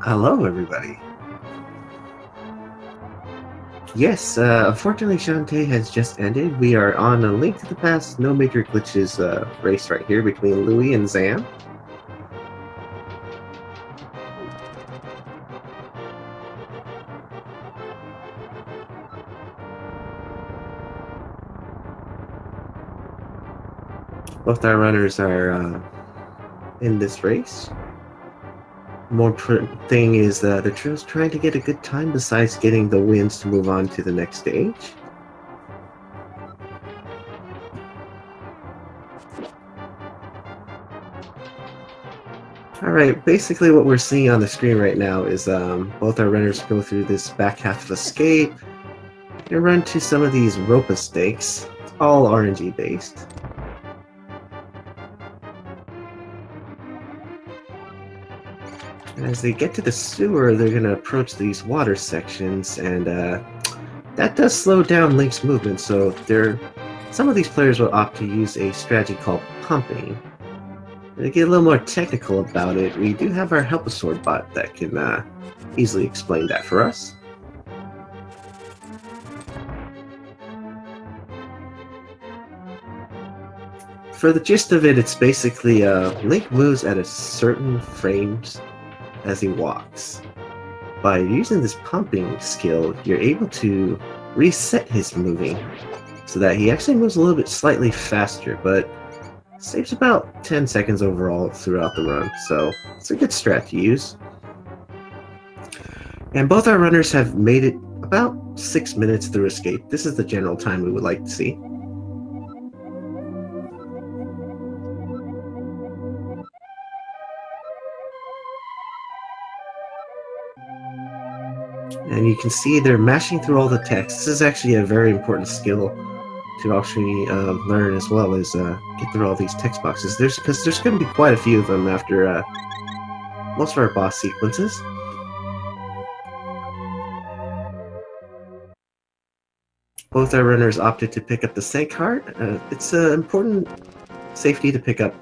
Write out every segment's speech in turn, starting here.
Hello, everybody. Yes, unfortunately, Shantae has just ended. We are on a Link to the Past, no major glitches race right here between Louie and Zam. Both our runners are in this race. More thing is they're just trying to get a good time besides getting the wins to move on to the next stage. Alright, basically what we're seeing on the screen right now is both our runners go through this back half of escape and run to some of these rope stakes. It's all RNG based. As they get to the sewer, they're going to approach these water sections, and that does slow down Link's movement, so some of these players will opt to use a strategy called pumping. To get a little more technical about it, we do have our Help-a-Sword bot that can easily explain that for us. For the gist of it, it's basically Link moves at a certain frames as he walks. By using this pumping skill, you're able to reset his moving so that he actually moves a little bit slightly faster, but saves about 10 seconds overall throughout the run, so it's a good strat to use. And both our runners have made it about 6 minutes through escape. This is the general time we would like to see. And you can see they're mashing through all the text. This is actually a very important skill to actually learn, as well as get through all these text boxes. Because there's going to be quite a few of them after most of our boss sequences. Both our runners opted to pick up the Sank Heart. It's an important safety to pick up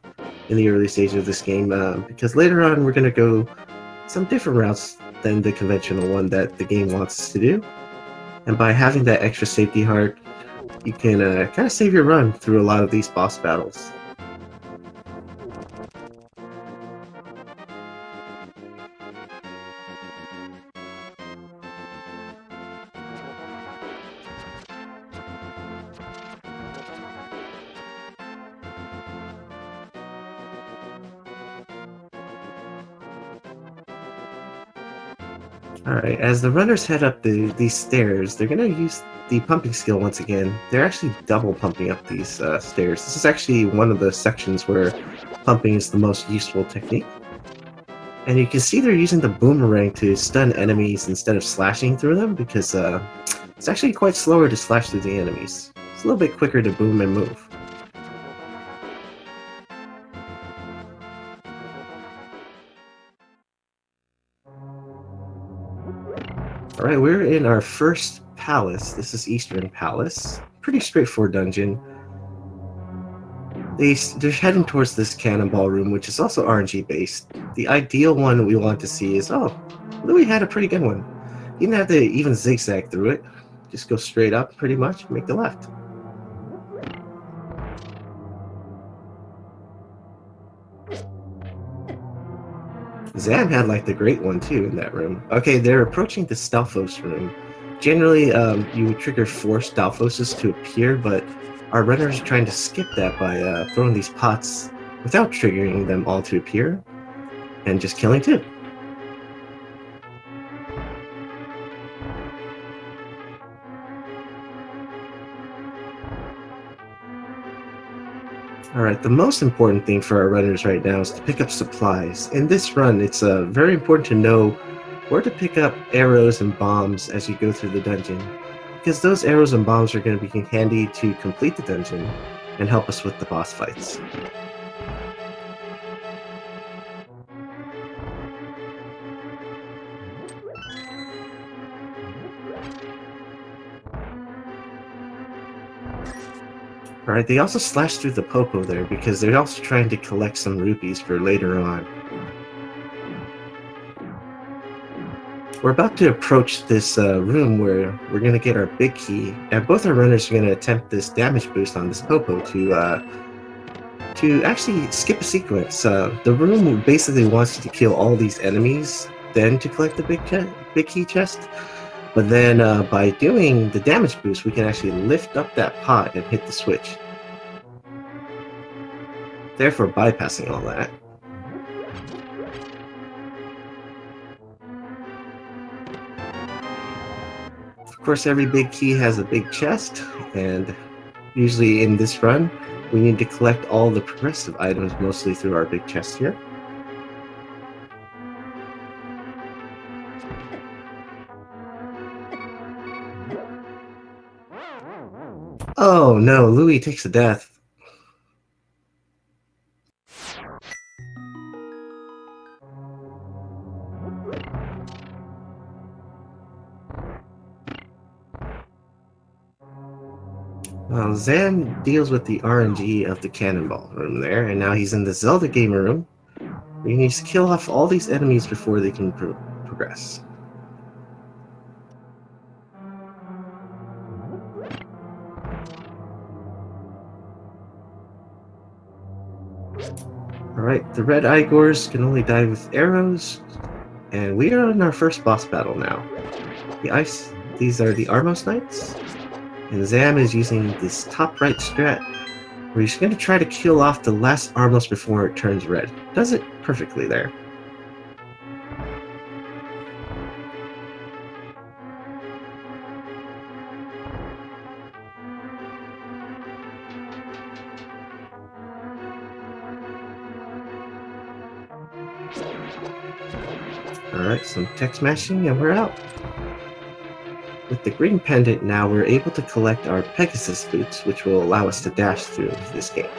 in the early stages of this game, because later on we're going to go some different routes than the conventional one that the game wants us to do. And by having that extra safety heart, you can kind of save your run through a lot of these boss battles. Alright, as the runners head up these stairs, they're going to use the pumping skill once again. They're actually double pumping up these stairs. This is actually one of the sections where pumping is the most useful technique. And you can see they're using the boomerang to stun enemies instead of slashing through them, because it's actually quite slower to slash through the enemies. It's a little bit quicker to boom and move. Alright, we're in our first palace. This is Eastern Palace. Pretty straightforward dungeon. They're heading towards this cannonball room, which is also RNG based. The ideal one we want to see is, oh, Louis had a pretty good one. You didn't have to even zigzag through it. Just go straight up, pretty much, make the left. Zam had like the great one too in that room. Okay, they're approaching the Stalfos room. Generally, you would trigger 4 Stalfoses to appear, but our runners are trying to skip that by throwing these pots without triggering them all to appear, and just killing 2. Alright, the most important thing for our runners right now is to pick up supplies. In this run, it's very important to know where to pick up arrows and bombs as you go through the dungeon, because those arrows and bombs are going to be handy to complete the dungeon and help us with the boss fights. Alright, they also slash through the Popo there because they're also trying to collect some rupees for later on. We're about to approach this room where we're going to get our big key, and both our runners are going to attempt this damage boost on this Popo to actually skip a sequence. The room basically wants you to kill all these enemies, then to collect the big key chest. But then by doing the damage boost, we can actually lift up that pot and hit the switch, therefore bypassing all that. Of course, every big key has a big chest, and usually in this run, we need to collect all the progressive items mostly through our big chest here. Oh no, Louis takes a death. Well, Zan deals with the RNG of the cannonball room there, and now he's in the Zelda gamer room. He needs to kill off all these enemies before they can progress. Alright, the red Igors can only die with arrows, and we are in our first boss battle now. These are the Armos Knights, and Zam is using this top right strat, where he's going to try to kill off the last Armos before it turns red. Does it perfectly there. Alright, some tech smashing and we're out. With the green pendant now, we're able to collect our Pegasus boots, which will allow us to dash through this game.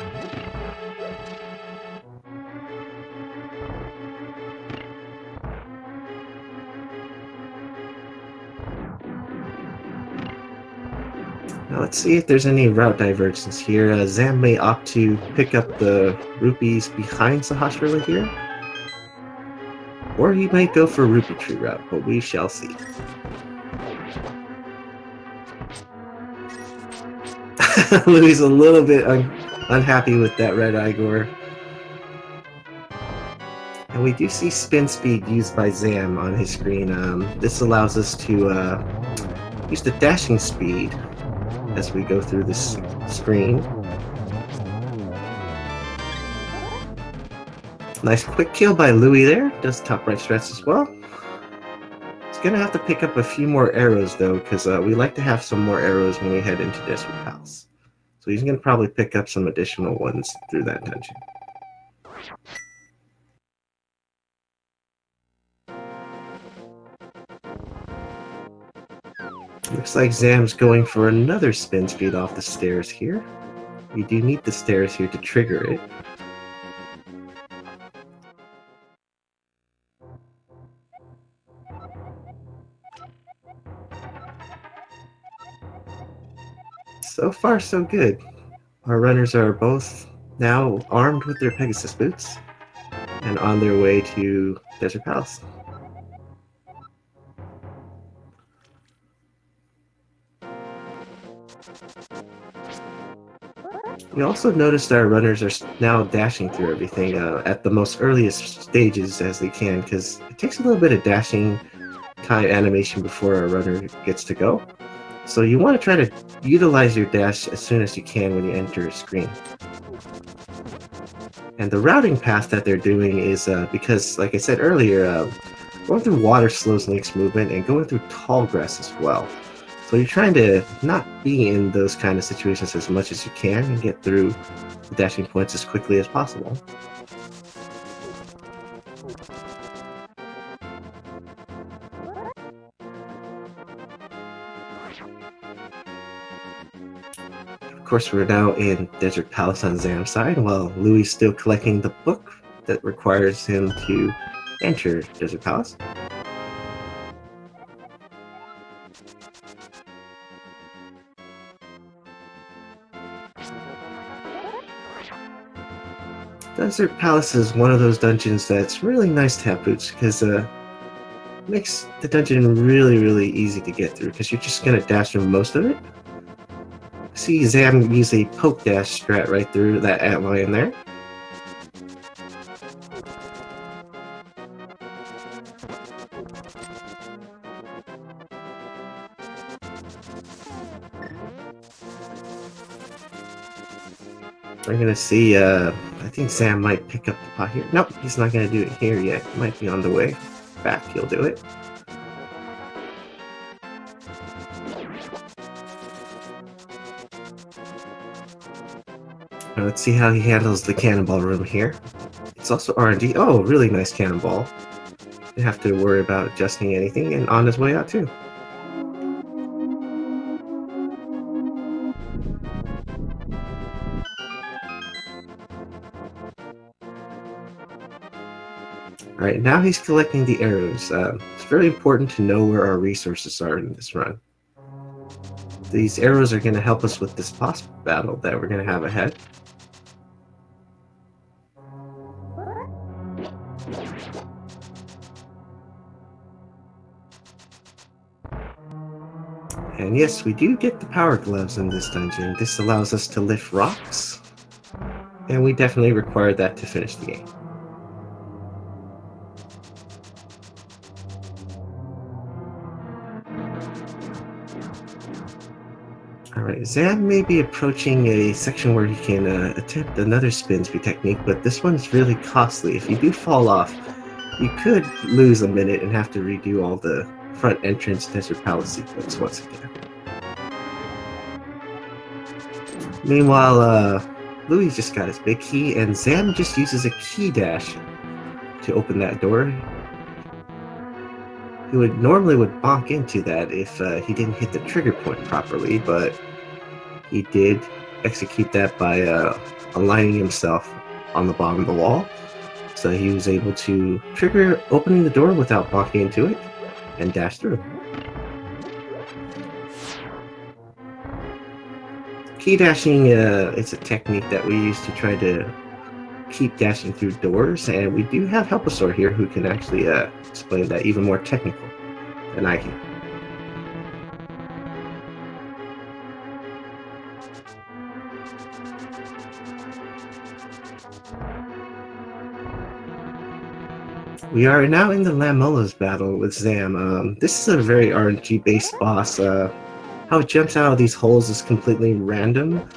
Now let's see if there's any route divergence here. Zam may opt to pick up the rupees behind Sahasrara here. Or he might go for Rupee Tree route, but we shall see. Louis a little bit unhappy with that red Igor. And we do see spin speed used by Zam on his screen. This allows us to use the dashing speed as we go through this screen. Nice quick kill by Louis there. Does top right strats as well. He's gonna have to pick up a few more arrows though, because we like to have some more arrows when we head into Desert Palace. So he's gonna probably pick up some additional ones through that dungeon. Looks like Zam's going for another spin speed off the stairs here. You do need the stairs here to trigger it. So far, so good. Our runners are both now armed with their Pegasus boots and on their way to Desert Palace. We also noticed our runners are now dashing through everything at the most earliest stages as they can, because it takes a little bit of dashing time animation before our runner gets to go. So you want to try to utilize your dash as soon as you can when you enter a screen. And the routing path that they're doing is because, like I said earlier, going through water slows Link's movement, and going through tall grass as well. So you're trying to not be in those kind of situations as much as you can and get through the dashing points as quickly as possible. Of course, we're now in Desert Palace on Zam's side, while Louis is still collecting the book that requires him to enter Desert Palace. Desert Palace is one of those dungeons that's really nice to have boots, because it makes the dungeon really easy to get through, because you're just going to dash through most of it. See Zam use a poke dash strat right through that antlion there. We're gonna see, I think Zam might pick up the pot here. Nope, he's not gonna do it here yet. Might be on the way back, he'll do it. Now let's see how he handles the cannonball room here. It's also R&D. Oh, really nice cannonball. Didn't have to worry about adjusting anything, and on his way out too. Alright, now he's collecting the arrows. It's very important to know where our resources are in this run. These arrows are going to help us with this boss battle that we're going to have ahead. And yes, we do get the power gloves in this dungeon. This allows us to lift rocks. And we definitely required that to finish the game. Alright, Zam may be approaching a section where he can attempt another spin speed technique, but this one's really costly. If you do fall off, you could lose a minute and have to redo all the front entrance Desert Palace sequence once again. Meanwhile, Louis just got his big key, and Zam just uses a key dash to open that door. He normally would bonk into that if he didn't hit the trigger point properly, but he did execute that by aligning himself on the bottom of the wall. So he was able to trigger opening the door without bonking into it and dash through. Key dashing is a technique that we use to try to keep dashing through doors, and we do have Helposaur here who can actually explain that even more technical than I can. We are now in the Lamola's battle with Zam. This is a very RNG-based boss. How it jumps out of these holes is completely random,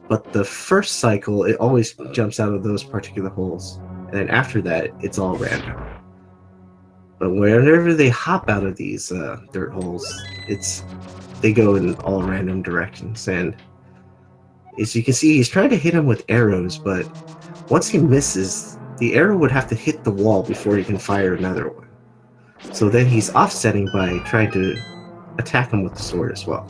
but the first cycle, it always jumps out of those particular holes. And then after that, it's all random. But whenever they hop out of these dirt holes, they go in all random directions. And as you can see, he's trying to hit him with arrows, but once he misses, the arrow would have to hit the wall before he can fire another one. So then he's offsetting by trying to attack him with the sword as well.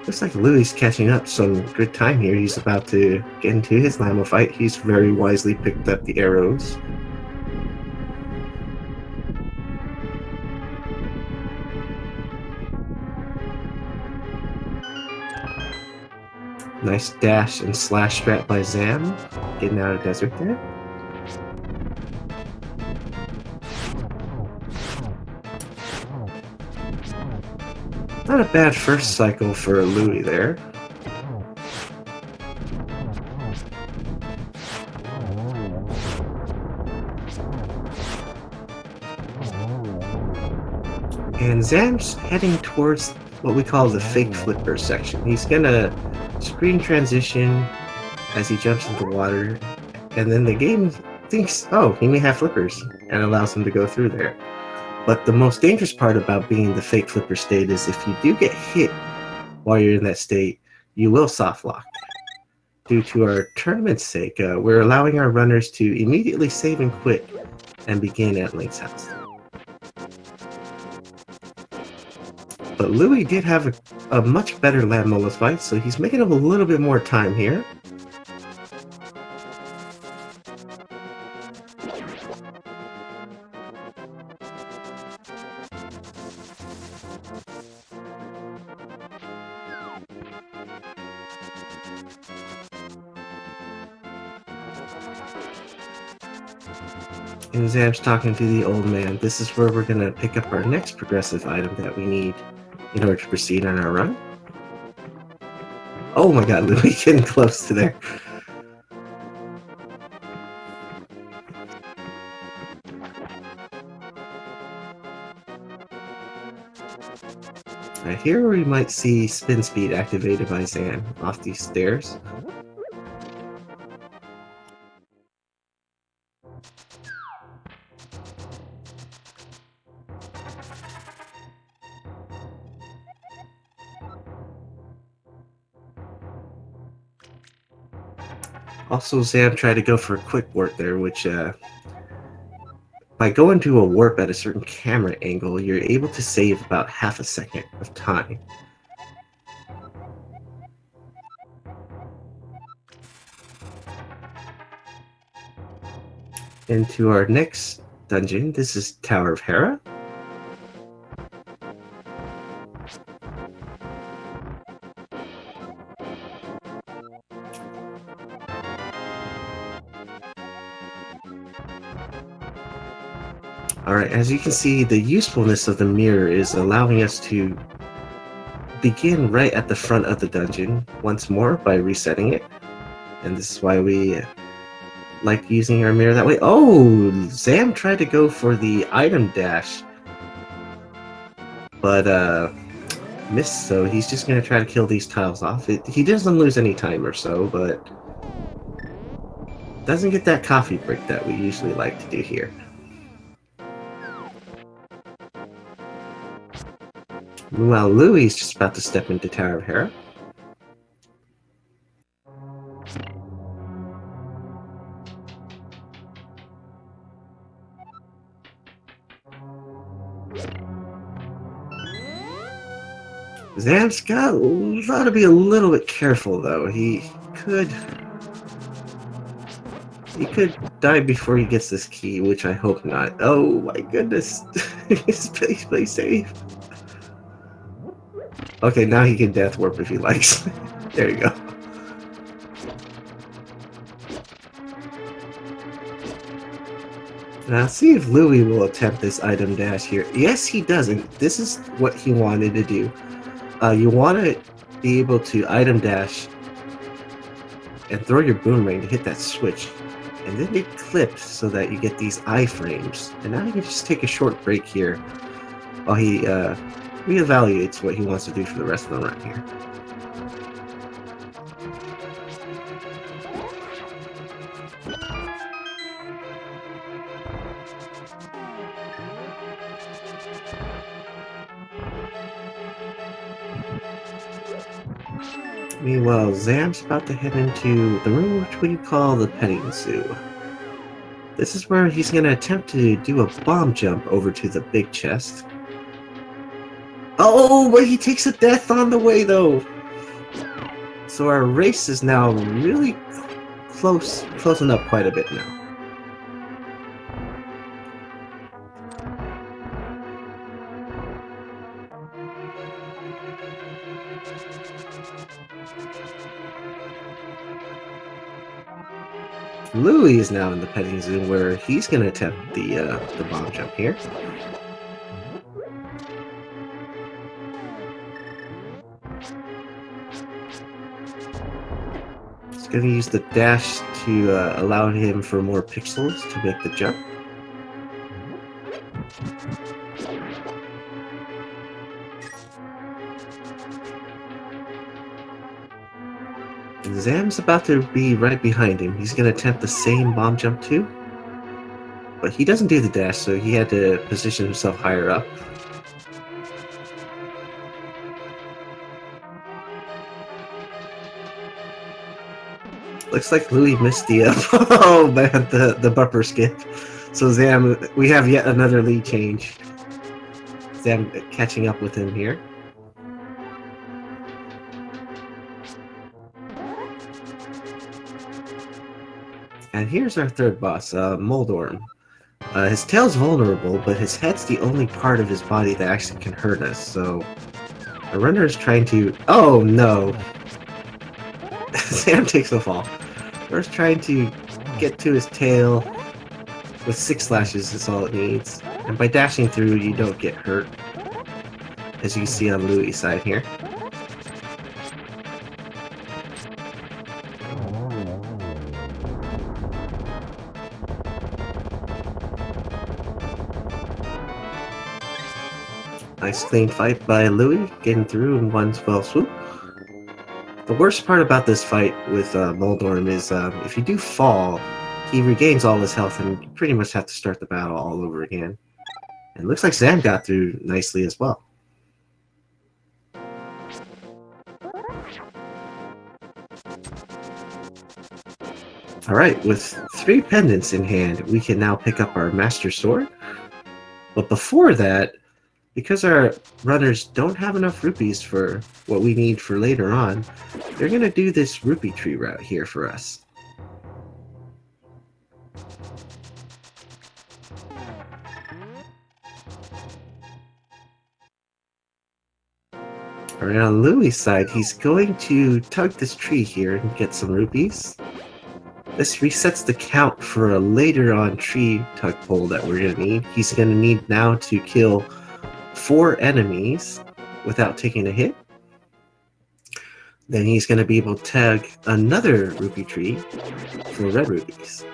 Looks like Louis catching up some good time here. He's about to get into his Lamo fight. He's very wisely picked up the arrows. Nice dash and slash strat by Zam, getting out of desert there. Not a bad first cycle for Louis there. And Zam's heading towards what we call the fake flipper section. He's gonna screen transition as he jumps into the water, and then the game thinks, oh, he may have flippers, and allows him to go through there. But the most dangerous part about being the fake flipper state is if you do get hit while you're in that state, you will soft lock. Due to our tournament's sake, we're allowing our runners to immediately save and quit and begin at Link's house. But Louis did have a much better Lamola's fight, so he's making up a little bit more time here. And Zam's talking to the old man. This is where we're going to pick up our next progressive item that we need in order to proceed on our run. Oh my god, Louis getting close to there. Right, here we might see spin speed activated by Zam off these stairs. Also, Zam tried to go for a quick warp there, which, by going to a warp at a certain camera angle, you're able to save about half a second of time. Into our next dungeon, this is Tower of Hera. Alright, as you can see, the usefulness of the mirror is allowing us to begin right at the front of the dungeon once more by resetting it. And this is why we like using our mirror that way. Oh! Zam tried to go for the item dash, but missed, so he's just going to try to kill these tiles off. He doesn't lose any time or so, but doesn't get that coffee break that we usually like to do here. Meanwhile, Louis is just about to step into Tower of Hera. Zam's got to be a little bit careful, though. He could die before he gets this key, which I hope not. Oh my goodness. Please play safe. Okay, now he can death warp if he likes. There you go. Now see if Louis will attempt this item dash here. Yes, he doesn't. This is what he wanted to do. You want to be able to item dash and throw your boomerang to hit that switch, and then it clips so that you get these iframes. And now you can just take a short break here while he reevaluates what he wants to do for the rest of the run here. Meanwhile, Zam's about to head into the room which we call the petting zoo. This is where he's going to attempt to do a bomb jump over to the big chest. Oh, but he takes a death on the way, though. So our race is now really closing up quite a bit now. Louis is now in the petting zoo where he's going to attempt the bomb jump here. He's going to use the dash to allow him for more pixels to make the jump. Zam's about to be right behind him. He's going to attempt the same bomb jump too. But he doesn't do the dash, so he had to position himself higher up. Looks like Louis missed the oh man, the bumper skip. So Zam, we have yet another lead change. Zam catching up with him here. And here's our third boss, Moldorm. His tail's vulnerable, but his head's the only part of his body that actually can hurt us, so our runner is trying to... Oh no! Sam takes a fall. We're trying to get to his tail with 6 slashes is all it needs. And by dashing through, you don't get hurt, as you see on Louis' side here. Nice clean fight by Louis, getting through in one fell swoop. The worst part about this fight with Moldorm is if you do fall, he regains all his health and you pretty much have to start the battle all over again. And it looks like Zam got through nicely as well. Alright, with 3 pendants in hand, we can now pick up our Master Sword. But before that, because our runners don't have enough rupees for what we need for later on, they're going to do this rupee tree route here for us. Alright, on Louis' side, he's going to tug this tree here and get some rupees. This resets the count for a later on tree tug pull that we're going to need. He's going to need now to kill 4 enemies without taking a hit. Then he's going to be able to tag another rupee tree for red rupees.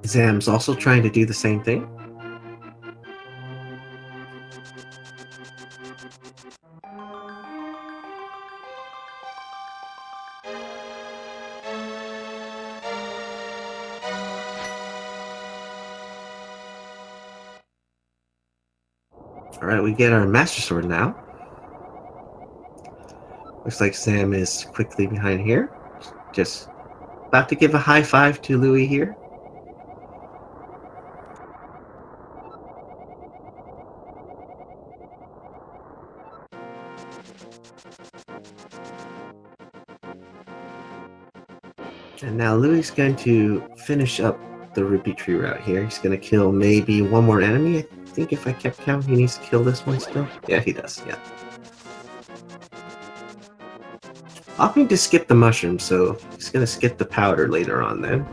Zam's also trying to do the same thing. Alright, we get our Master Sword now. Looks like Zam is quickly behind here. Just about to give a high five to Louis here. And now Louis is going to finish up the rupee tree route here. He's going to kill maybe one more enemy. I think if I kept count, he needs to kill this one still. Yeah, he does. Yeah. Opting to skip the mushroom, so he's going to skip the powder later on then.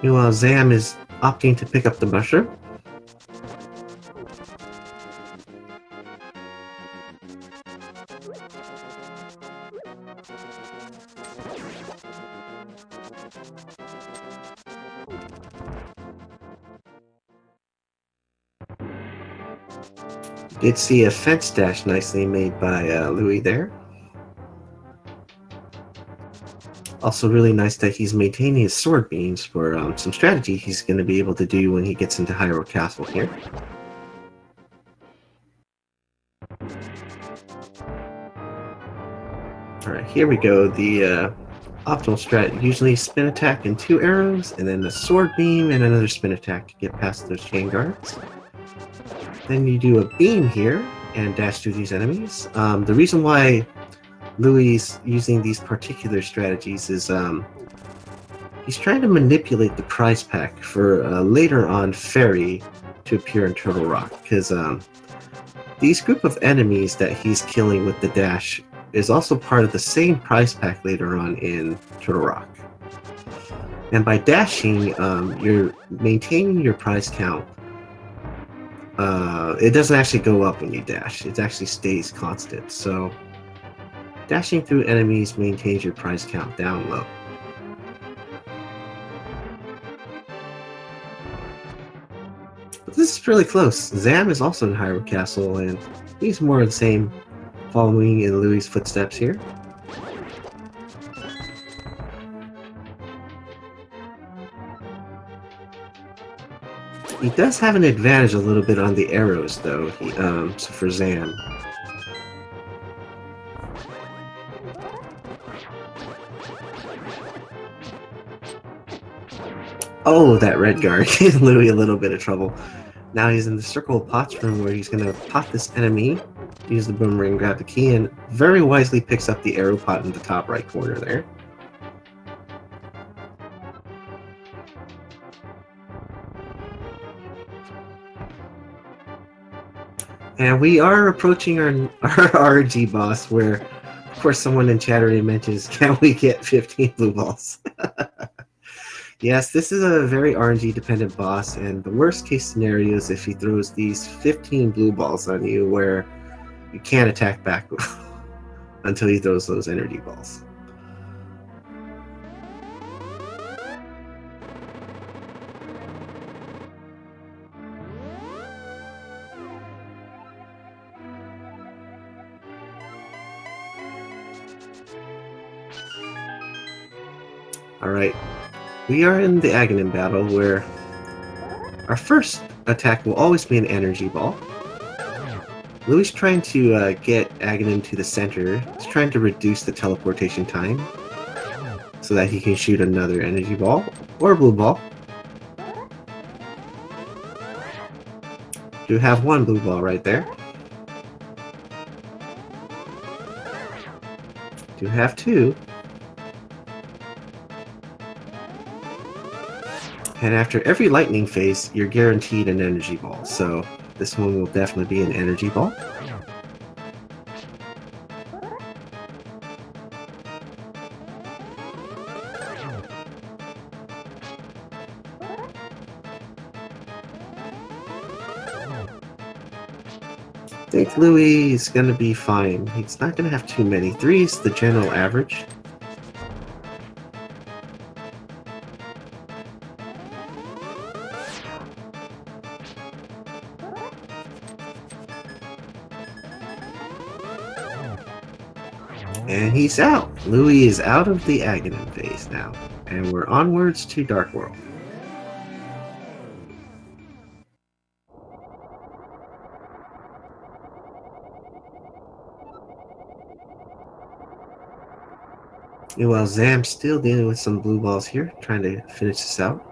Meanwhile, Zam is opting to pick up the mushroom. Did see a fence dash nicely made by Louis there. Also really nice that he's maintaining his sword beams for some strategy he's going to be able to do when he gets into Hyrule Castle here. Alright, here we go. The optimal strat, usually spin attack and 2 arrows, and then the sword beam and another spin attack to get past those chain guards. Then you do a beam here and dash through these enemies. The reason why Louis using these particular strategies is he's trying to manipulate the prize pack for later on Fairy to appear in Turtle Rock, because these group of enemies that he's killing with the dash is also part of the same prize pack later on in Turtle Rock. And by dashing, you're maintaining your prize count. It doesn't actually go up when you dash, it actually stays constant, so dashing through enemies maintains your prize count down low. But this is really close. Zam is also in Hyrule Castle, and he's more of the same, following in Louis' footsteps here. He does have an advantage a little bit on the arrows, though, so for Zam. Oh, that red guard gave Louis a little bit of trouble. Now he's in the circle of pots room where he's going to pot this enemy, use the boomerang, grab the key, and very wisely picks up the arrow pot in the top right corner there. And we are approaching our RNG boss, where, of course, someone in chat already mentions, can we get 15 blue balls? Yes, this is a very RNG dependent boss, and the worst case scenario is if he throws these 15 blue balls on you where you can't attack back until he throws those energy balls. Alright, we are in the Aghanim battle where our first attack will always be an energy ball. Louis is trying to get Aghanim to the center. He's trying to reduce the teleportation time so that he can shoot another energy ball or blue ball. Do have one blue ball right there. Do have two. And after every lightning phase, you're guaranteed an energy ball. So this one will definitely be an energy ball. I think Louis is going to be fine. He's not going to have too many. 3 is the general average. And he's out. Louis is out of the Aghanim phase now. And we're onwards to Dark World. Meanwhile, Zam's still dealing with some blue balls here, trying to finish this out.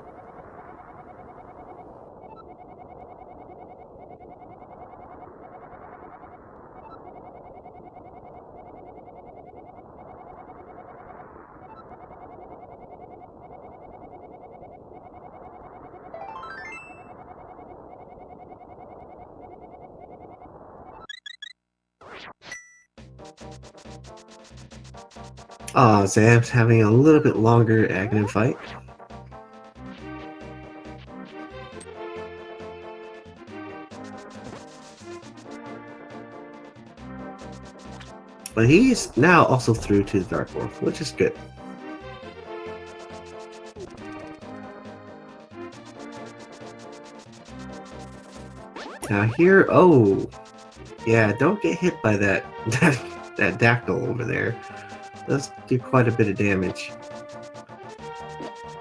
Aw, Zam's having a little bit longer Aghanim fight. But he's now also through to the Dark World, which is good. Now here, oh, yeah, don't get hit by that that dactyl over there. Does do quite a bit of damage.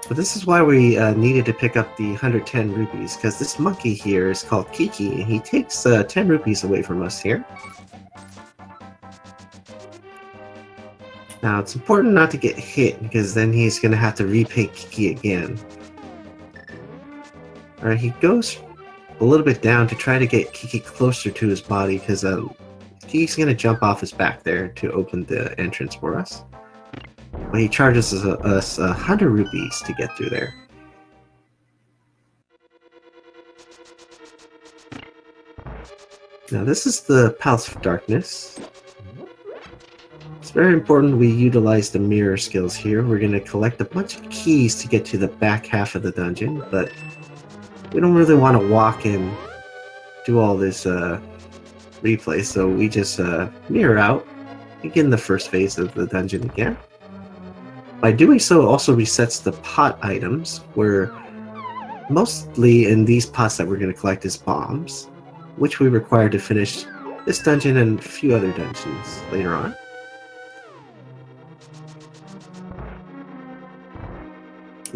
But this is why we needed to pick up the 110 rupees, because this monkey here is called Kiki, and he takes 10 rupees away from us here. Now, it's important not to get hit, because then he's going to have to repay Kiki again. Alright, he goes a little bit down to try to get Kiki closer to his body, because Kiki's going to jump off his back there to open the entrance for us. But he charges us 100 rupees to get through there. Now, this is the Palace of Darkness. It's very important we utilize the mirror skills here. We're going to collect a bunch of keys to get to the back half of the dungeon, but we don't really want to walk and do all this replay, so we just mirror out, begin the first phase of the dungeon again. By doing so, it also resets the pot items, where mostly in these pots that we're going to collect is bombs, which we require to finish this dungeon and a few other dungeons later on.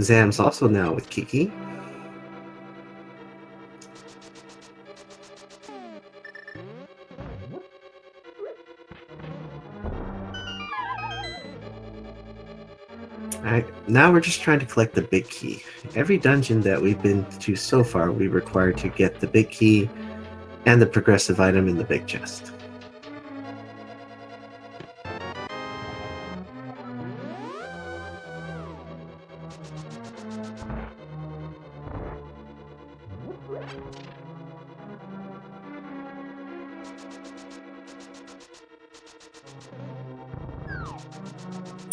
Zam's also now with Kiki. Alright, now we're just trying to collect the big key. Every dungeon that we've been to so far, we require to get the big key and the progressive item in the big chest.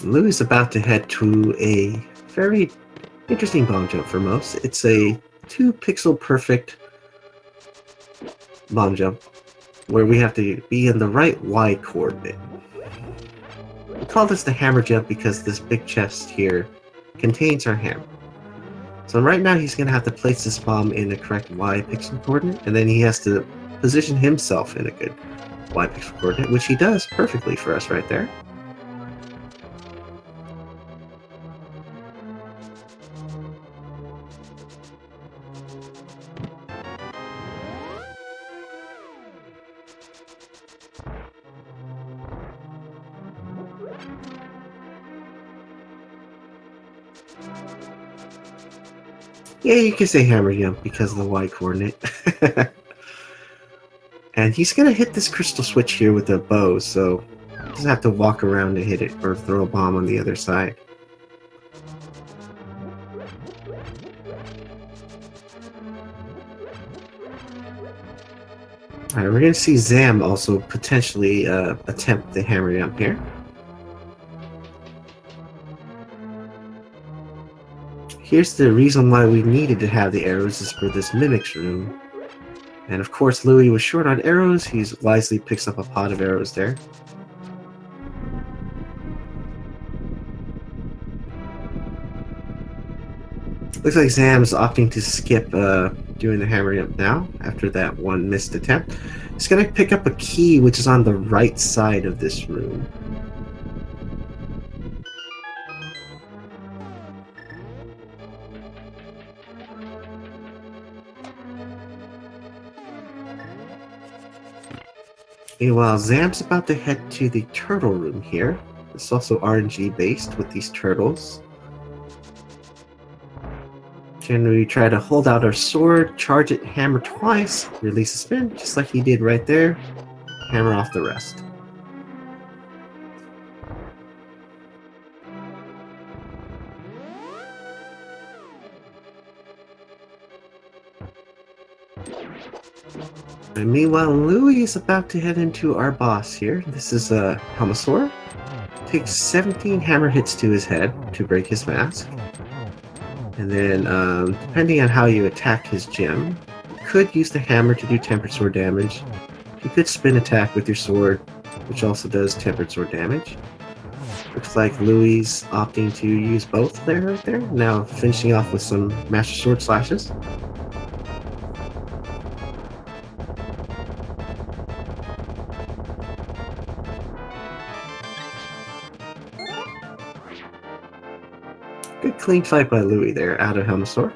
Louis is about to head to a very interesting bomb jump for most. It's a 2-pixel perfect bomb jump where we have to be in the right Y coordinate. We call this the hammer jump because this big chest here contains our hammer. So right now he's going to have to place this bomb in the correct Y pixel coordinate, and then he has to position himself in a good Y pixel coordinate, which he does perfectly for us right there. Yeah, you can say hammer jump because of the Y coordinate. And he's gonna hit this crystal switch here with a bow, so he doesn't have to walk around and hit it or throw a bomb on the other side. Alright, we're gonna see Zam also potentially attempt the hammer jump here. Here's the reason why we needed to have the arrows is for this Mimic's room. And of course Louis was short on arrows, he wisely picks up a pot of arrows there. Looks like Zam's opting to skip doing the hammer jump now, after that one missed attempt. He's going to pick up a key which is on the right side of this room. Meanwhile, Zam's about to head to the turtle room here. It's also RNG based with these turtles. And we try to hold out our sword, charge it, hammer twice, release a spin, just like he did right there. Hammer off the rest. And meanwhile, Louis is about to head into our boss here. This is Helmasaur. Takes 17 hammer hits to his head to break his mask. And then, depending on how you attack his gem, you could use the hammer to do tempered sword damage. You could spin attack with your sword, which also does tempered sword damage. Looks like Louis opting to use both there, right there. Now finishing off with some Master Sword slashes. Good clean fight by Louis there, out of Helmasaur.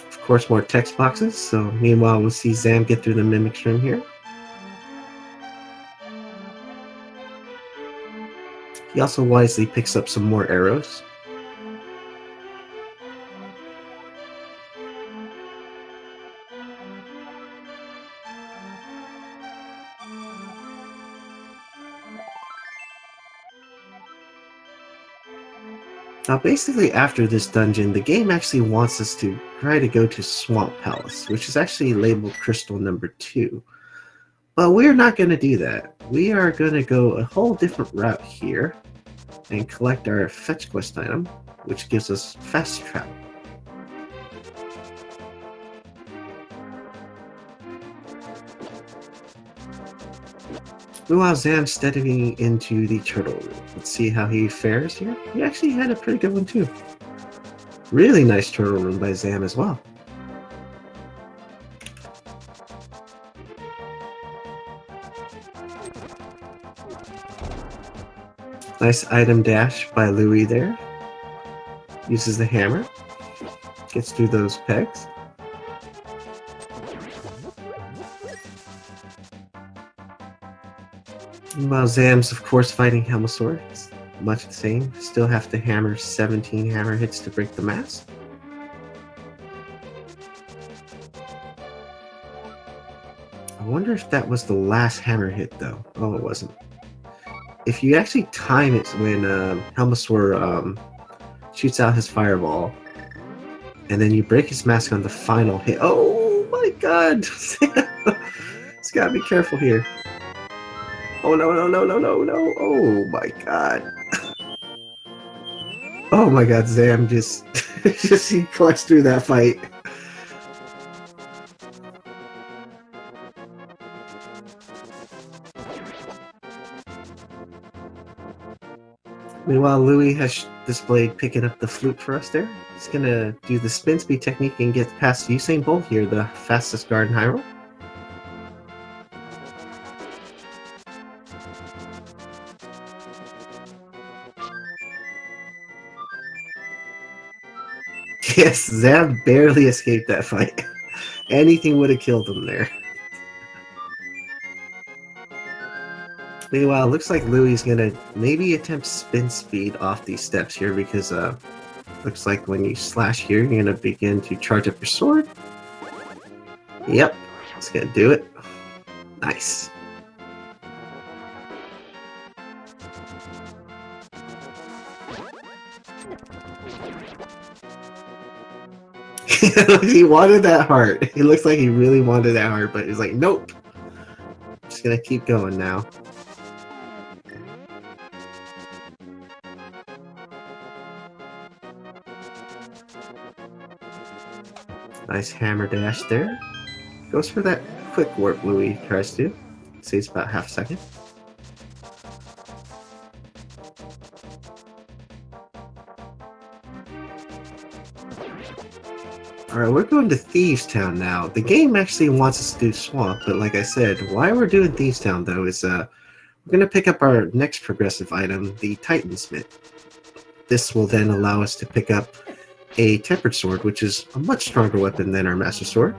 Of course, more text boxes, so meanwhile we'll see Zam get through the Mimic's room here. He also wisely picks up some more arrows. Now basically after this dungeon, the game actually wants us to try to go to Swamp Palace, which is actually labeled Crystal number 2. But we're not going to do that. We are going to go a whole different route here and collect our fetch quest item, which gives us fast travel. Meanwhile, Zam's stepping into the turtle room. Let's see how he fares here. He actually had a pretty good one too. Really nice turtle room by Zam as well. Nice item dash by Louis there. Uses the hammer. Gets through those pegs. Meanwhile, Zam's of course fighting Helmasaur. It's much the same. Still have to hammer 17 hammer hits to break the mask. I wonder if that was the last hammer hit though. Oh, it wasn't. If you actually time it when Helmasaur shoots out his fireball, and then you break his mask on the final hit. Oh my god! It's gotta be careful here. Oh no, no, no, no, no, no! Oh my god! Oh my god, Zam just he collects through that fight. Meanwhile, Louis has displayed picking up the flute for us there. He's gonna do the spin speed technique and get past Usain Bolt here, the fastest guard in Hyrule. Yes, Zam barely escaped that fight. Anything would have killed him there. Meanwhile, looks like Louie's gonna maybe attempt spin speed off these steps here because looks like when you slash here, you're gonna begin to charge up your sword. Yep, it's gonna do it. Nice. He wanted that heart. He looks like he really wanted that heart, but he's like, nope. Just gonna keep going now. Nice hammer dash there. Goes for that quick warp Louis tries to. Saves about half a second. Alright, we're going to Thieves Town now. The game actually wants us to do Swamp, but like I said, why we're doing Thieves Town though is we're going to pick up our next progressive item, the Titan Smith. This will then allow us to pick up a Tempered Sword, which is a much stronger weapon than our Master Sword.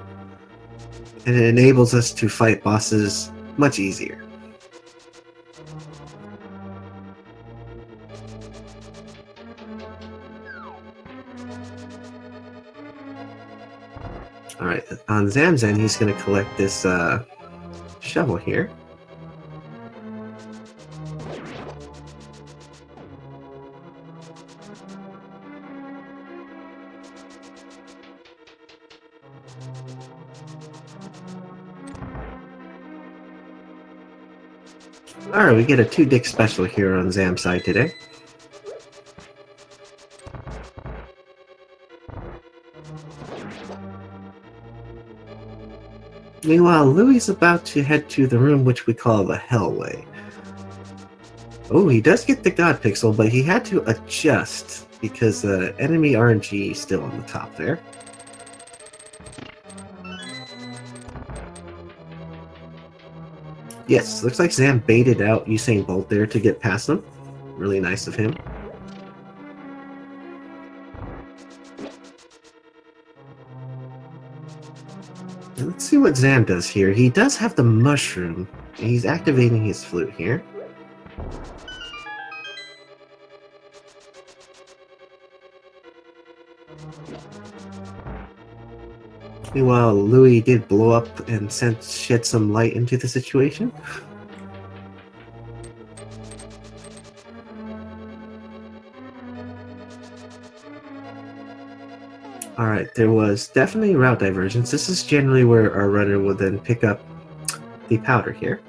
And it enables us to fight bosses much easier. Alright, on Zamzam, he's going to collect this shovel here. Alright, we get a 2-dick special here on Zam's side today. Meanwhile, Louie's about to head to the room which we call the Hellway. Oh, he does get the God Pixel, but he had to adjust because enemy RNG is still on the top there. Yes, looks like Zam baited out Usain Bolt there to get past him. Really nice of him. Let's see what Zam does here. He does have the mushroom. He's activating his flute here. Meanwhile, Louis did blow up and shed some light into the situation. Alright, there was definitely route divergence. This is generally where our runner will then pick up the powder here.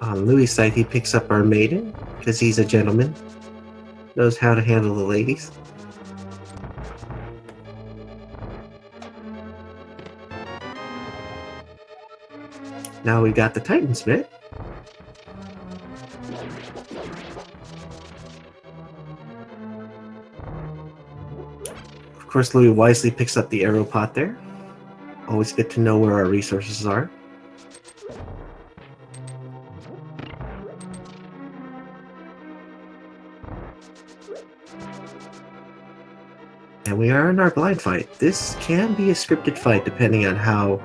On Louis' side, he picks up our maiden, because he's a gentleman. Knows how to handle the ladies. Now we got the Titan Smith. Of course, Louis wisely picks up the arrow pot there. Always good to know where our resources are. And we are in our blind fight. This can be a scripted fight depending on how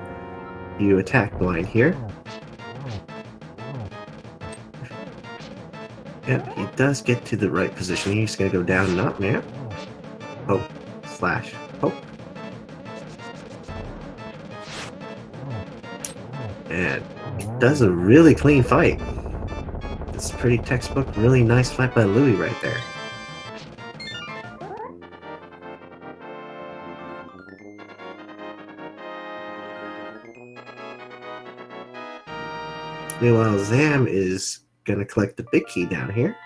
you attack blind here. Yep, he does get to the right position. He's going to go down and up now. Poke, slash, poke. And it does a really clean fight. It's pretty textbook, really nice fight by Louis right there. Meanwhile, Zam is going to collect the big key down here.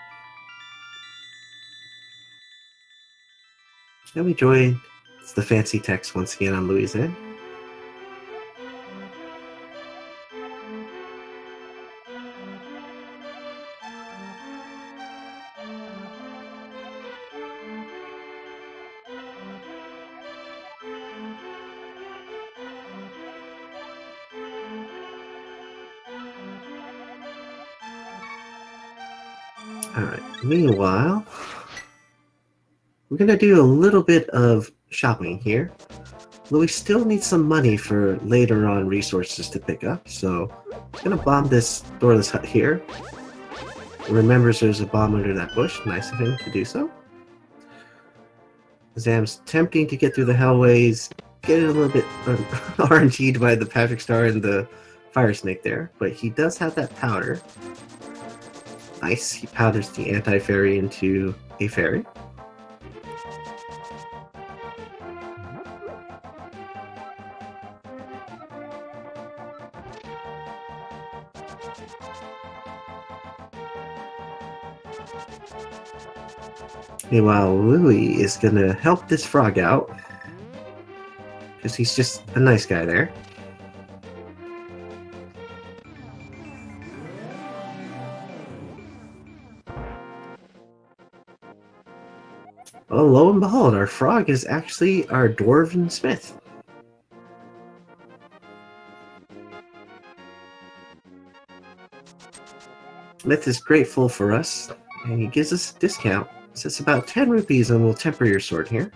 And we join the fancy text once again on Louis' end. Alright, meanwhile, we're gonna do a little bit of shopping here. Louis still needs some money for later on resources to pick up, so I'm gonna bomb this doorless hut here. Remembers there's a bomb under that bush. Nice of him to do so. Zam's attempting to get through the hellways, getting a little bit RNG'd by the Patrick Star and the Fire Snake there, but he does have that powder. Nice, he powders the anti-fairy into a fairy. Meanwhile, Louis is gonna help this frog out, because he's just a nice guy there. Oh, lo and behold, our frog is actually our Dwarven Smith. Smith is grateful for us, and he gives us a discount. So it's about 10 rupees and we'll temper your sword here.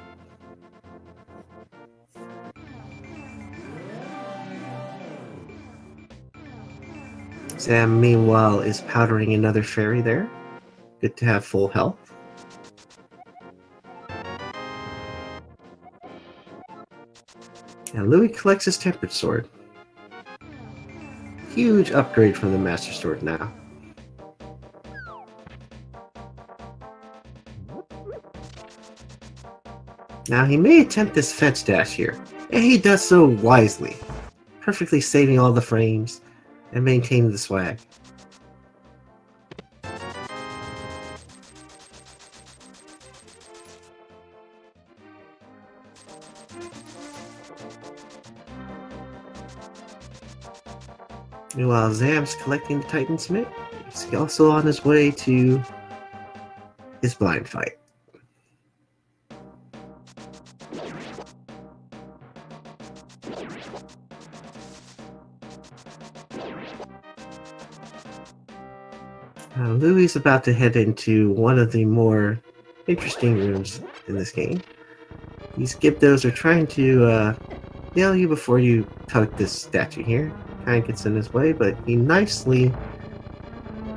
Sam, meanwhile, is powdering another fairy there. Good to have full health. And Louis collects his tempered sword. Huge upgrade from the Master Sword now. Now he may attempt this fetch dash here, and he does so wisely, perfectly saving all the frames and maintaining the swag. Meanwhile, Zam's collecting the Titan Smith. He's also on his way to his blind fight. Louis is about to head into one of the more interesting rooms in this game. These Gibdos are trying to nail you before you tug this statue here. Kind of gets in his way, but he nicely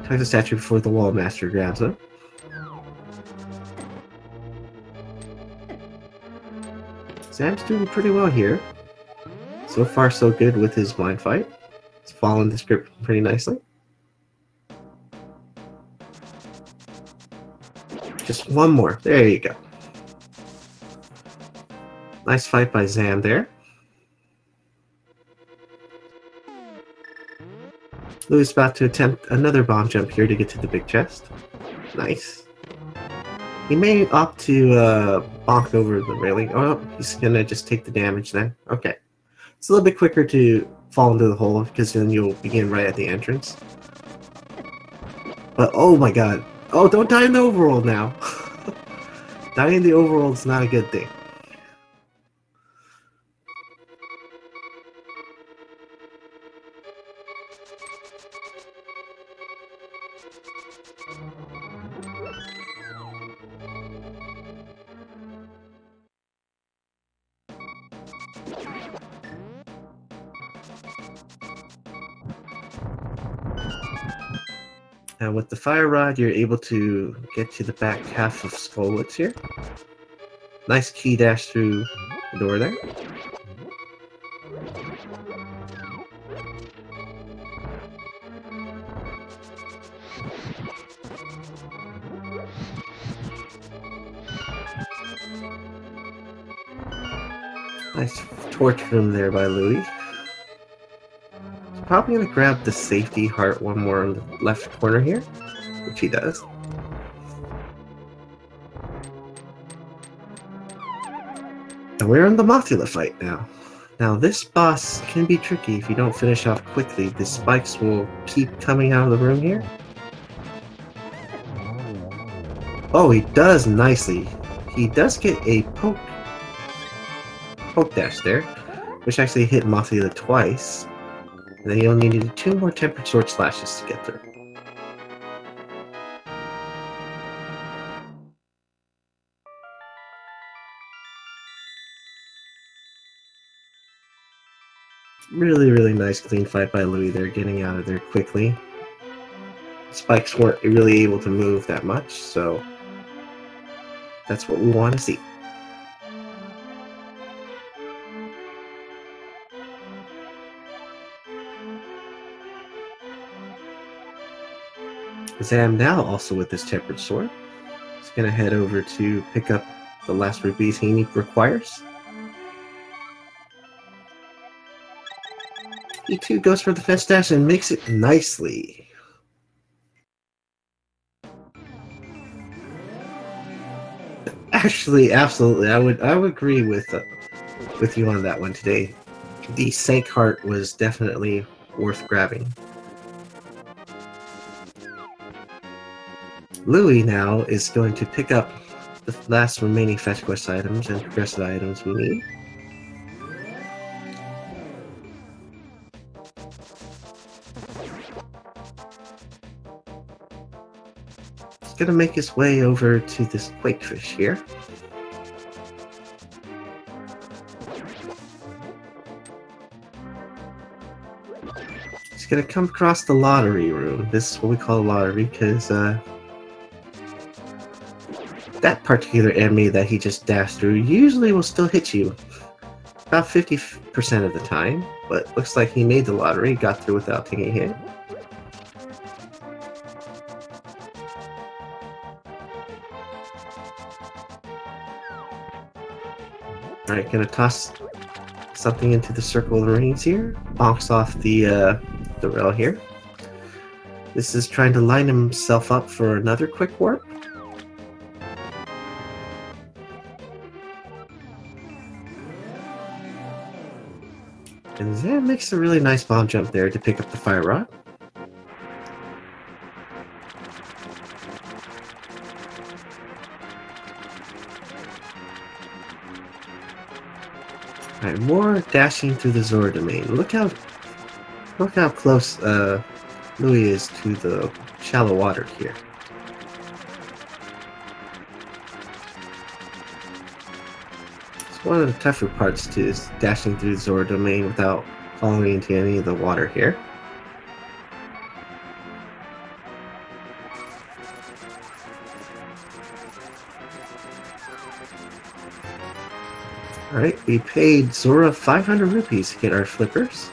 tugs the statue before the Wall Master grabs him. Sam's doing pretty well here. So far, so good with his blind fight. He's following the script pretty nicely. Just one more. There you go. Nice fight by Zam there. Louis is about to attempt another bomb jump here to get to the big chest. Nice. He may opt to bonk over the railing. Oh, he's gonna just take the damage then. Okay. It's a little bit quicker to fall into the hole because then you'll begin right at the entrance. But oh my god. Oh, don't die in the overworld now. Dying in the overworld is not a good thing. And with the fire rod, you're able to get to the back half of Skullwoods here. Nice key dash through the door there. Nice torch room there by Louis. Probably gonna grab the safety heart one more on the left corner here, which he does. And we're in the Mothula fight now. Now this boss can be tricky if you don't finish off quickly. The spikes will keep coming out of the room here. Oh, he does nicely. He does get a poke dash there, which actually hit Mothula twice. And then he only needed 2 more tempered sword slashes to get through. Really, really nice clean fight by Louis there, getting out of there quickly. Spikes weren't really able to move that much, so that's what we want to see. Zam now also with his tempered sword. He's gonna head over to pick up the last rupees he requires. He too goes for the fetch dash and makes it nicely. Actually, absolutely, I would agree with you on that one today. The Sank Heart was definitely worth grabbing. Louis now is going to pick up the last remaining fetch quest items and progressive items we need. He's gonna make his way over to this Quakefish here. He's gonna come across the lottery room. This is what we call a lottery because that particular enemy that he just dashed through usually will still hit you about 50% of the time, but looks like he made the lottery, got through without taking a hit. Alright, gonna toss something into the circle of the rings here. Bonks off the rail here. This is trying to line himself up for another quick warp. And Zam makes a really nice bomb jump there to pick up the fire rod. Alright, more dashing through the Zora domain. Look how close Louis is to the shallow water here. It's one of the tougher parts too, is dashing through the Zora domain without falling into any of the water here. Alright, we paid Zora 500 rupees to get our flippers.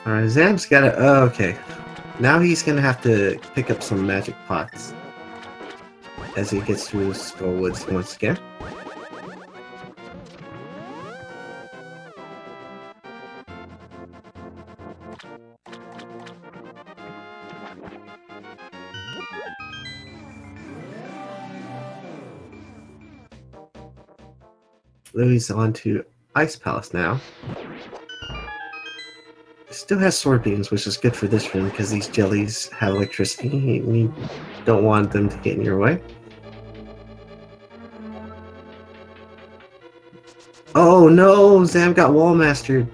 Alright, Zam's gotta... Oh, okay. Now he's gonna have to pick up some magic pots as he gets through Skull Woods once again. Louis on to Ice Palace now. Still has sword beams, which is good for this room because these jellies have electricity and you don't want them to get in your way. Oh no! Zam got wall mastered.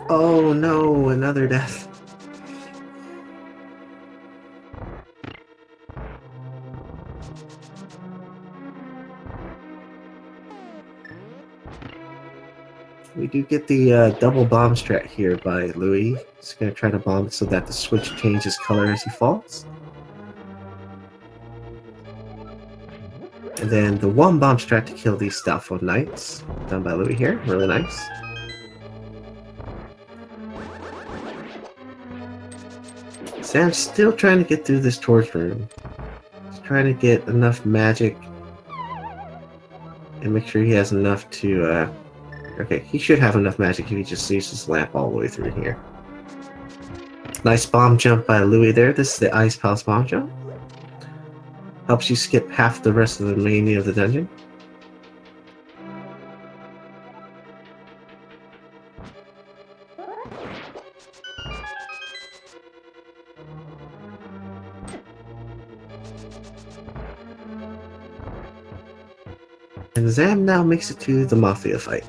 Oh no, another death. We do get the double bomb strat here by Louis. He's going to try to bomb it so that the switch changes color as he falls. And then the one bomb strat to kill these Doubtful Knights, done by Louis here. Really nice. Sam's still trying to get through this torch room. He's trying to get enough magic and make sure he has enough to, okay, he should have enough magic if he just uses his lamp all the way through here. Nice bomb jump by Louis there. This is the Ice Palace bomb jump. Helps you skip half the rest of the remaining of the dungeon. And Zam now makes it to the Mafia fight.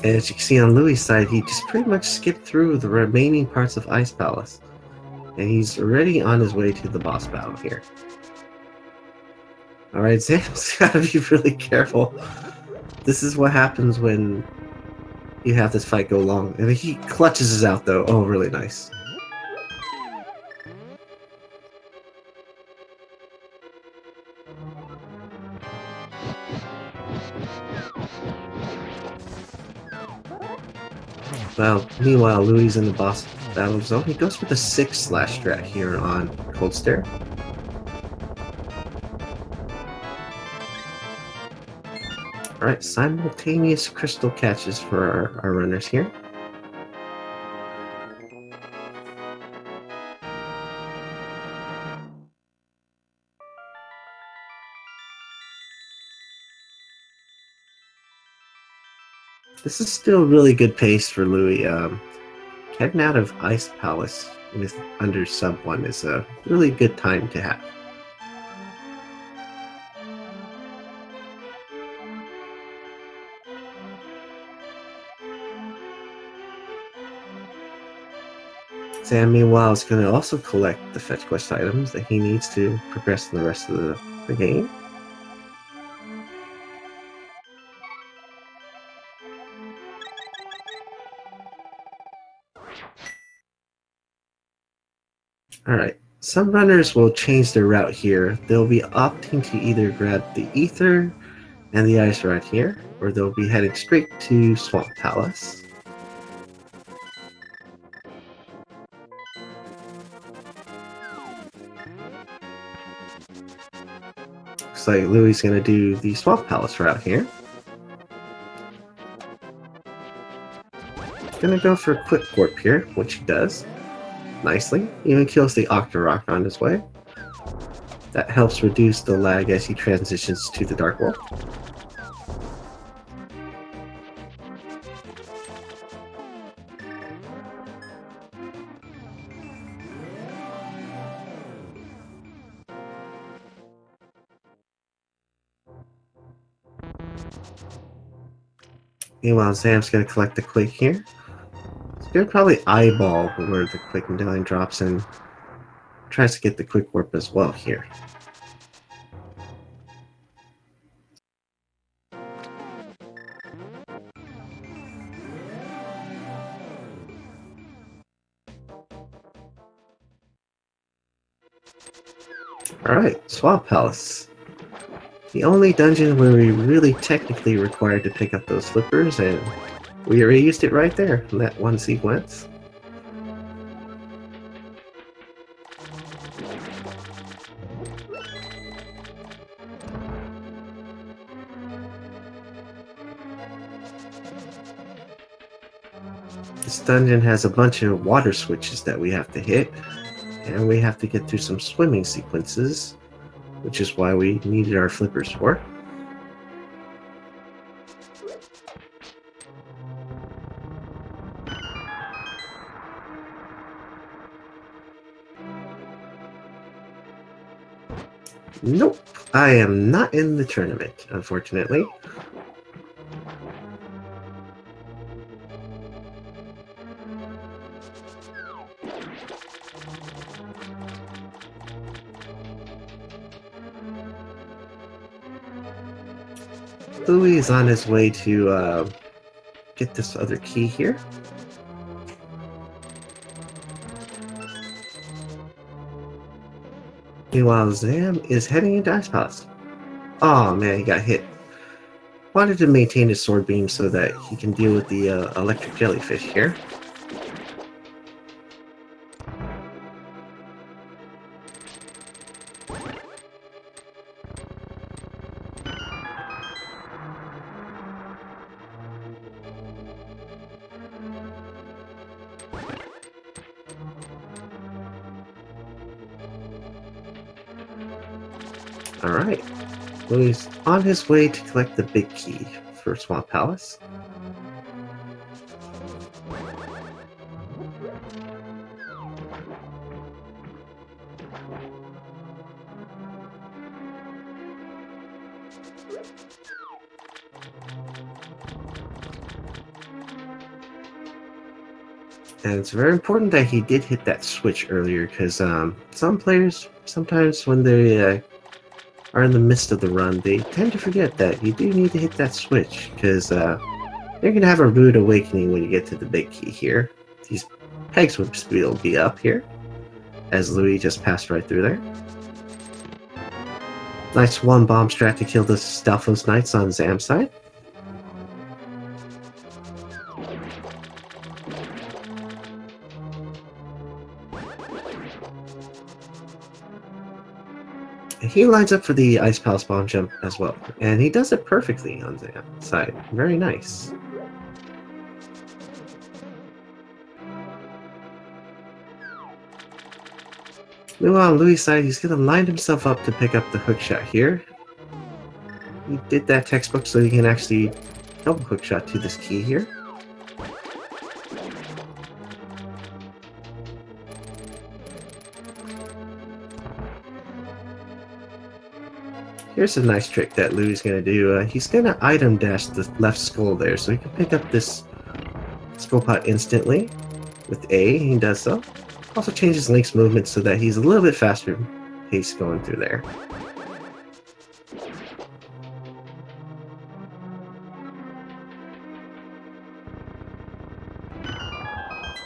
As you can see on Louis' side, he just pretty much skipped through the remaining parts of Ice Palace. And he's already on his way to the boss battle here. Alright, Zam's gotta be really careful. This is what happens when you have this fight go long. And he clutches us out though. Oh, really nice. Well, meanwhile, Louis in the boss battle zone. He goes with a 6/ strat here on Cold Stare. Alright, simultaneous crystal catches for our runners here. This is still really good pace for Louis. Heading out of Ice Palace with under sub 1 is a really good time to have. Sam, meanwhile, is going to also collect the fetch quest items that he needs to progress in the rest of the game. Alright, some runners will change their route here. They'll be opting to either grab the Ether and the Ice Rod here, or they'll be heading straight to Swamp Palace. Looks like Louis is going to do the Swamp Palace route here. Going to go for a Quick Warp here, which he does nicely. Even kills the Octorok on his way. That helps reduce the lag as he transitions to the Dark World. Meanwhile, Zam's going to collect the Quake here. He's going to probably eyeball where the Quick Medallion drops and tries to get the Quick Warp as well here. Alright, Swamp Palace. The only dungeon where we really technically required to pick up those flippers, and we already used it right there in that one sequence. This dungeon has a bunch of water switches that we have to hit, and we have to get through some swimming sequences, which is why we needed our flippers for. Nope, I am not in the tournament, unfortunately. Louis is on his way to get this other key here. Meanwhile, Zam is heading into Ice Palace. Oh man, he got hit. Wanted to maintain his sword beam so that he can deal with the electric jellyfish here. Alright, Louis is on his way to collect the big key for Swamp Palace. And it's very important that he did hit that switch earlier, because some players, sometimes when they are in the midst of the run, they tend to forget that you do need to hit that switch, because you're going to have a rude awakening when you get to the big key here. These pegs will be up here, as Louis just passed right through there. Nice one bomb strat to kill the Stalfos Knights on Zam's side. He lines up for the Ice Palace bomb jump as well, and he does it perfectly on Zam's side. Very nice. Meanwhile, on Louis' side, he's going to line himself up to pick up the hookshot here. He did that textbook so he can actually double hookshot to this key here. Here's a nice trick that Louis is going to do. He's going to item dash the left skull there, so he can pick up this skull pot instantly with A. He does so. Also changes Link's movement so that he's a little bit faster pace going through there.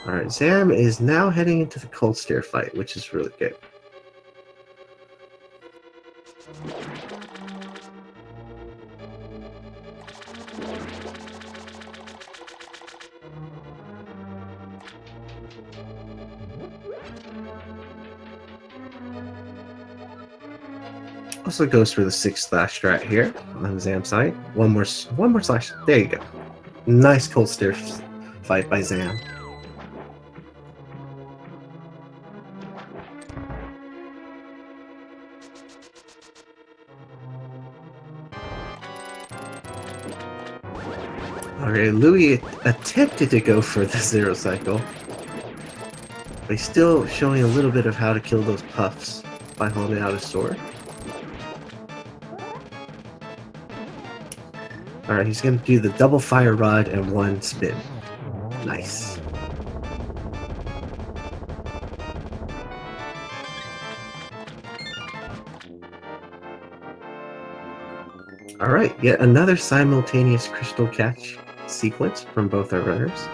Alright, Zam is now heading into the cold stare fight, which is really good. Also goes for the 6 slash strat here on Zam's side. One more slash. There you go. Nice cold stare fight by Zam. Alright, Louis attempted to go for the 0 cycle, but he's still showing a little bit of how to kill those puffs by holding out his sword. Alright, he's going to do the double fire rod and 1 spin. Nice. Alright, yet another simultaneous crystal catch sequence from both our runners.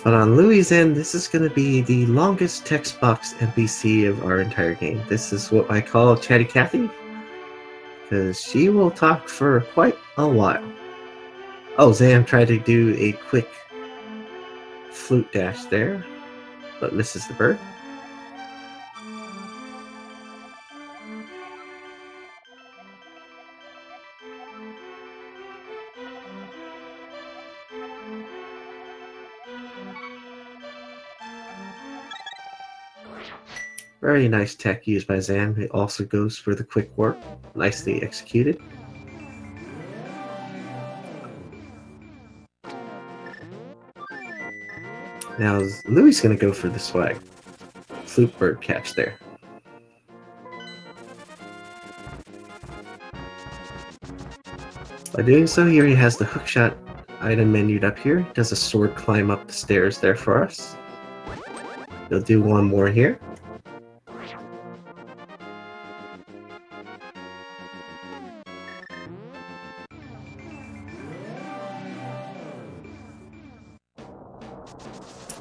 But on Louis' end, this is going to be the longest text box NPC of our entire game. This is what I call Chatty Cathy, because she will talk for quite a while. Oh, Zam tried to do a quick flute dash there, but misses the bird. Very nice tech used by Zam. It also goes for the quick warp. Nicely executed. Now Louis is going to go for the swag. Flute bird catch there. By doing so, here he has the hookshot item menued up here. Does a sword climb up the stairs there for us. He'll do one more here.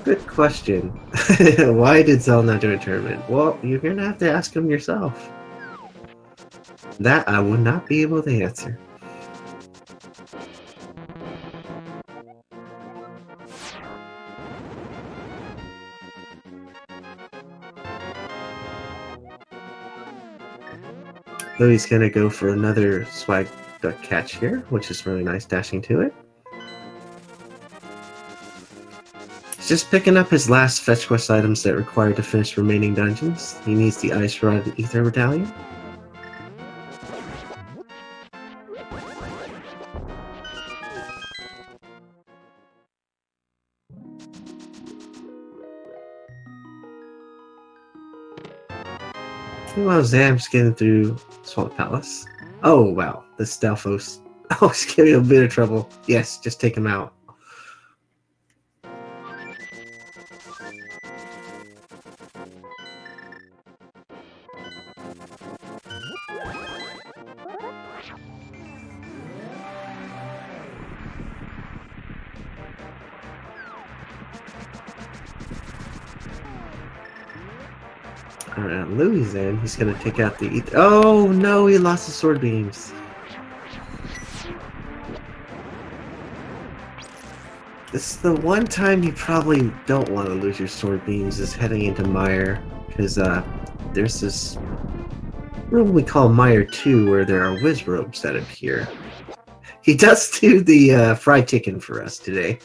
Good question. Why did Zelda not do a tournament? Well, you're going to have to ask him yourself. That I would not be able to answer. Louis going to go for another swag duck catch here, which is really nice, dashing to it. He's just picking up his last fetch quest items that require to finish remaining dungeons. He needs the Ice Rod and Ether Medallion. Meanwhile, Zam's getting through Swamp Palace. Oh, wow. The Stalfos. Oh, he's giving a bit of trouble. Yes, just take him out. Alright, Louis in. He's gonna take out the ether. Oh no, he lost his sword beams. This is the one time you probably don't want to lose your sword beams is heading into Mire, because there's this room we call Mire 2 where there are whiz robes that appear. He does do the fried chicken for us today.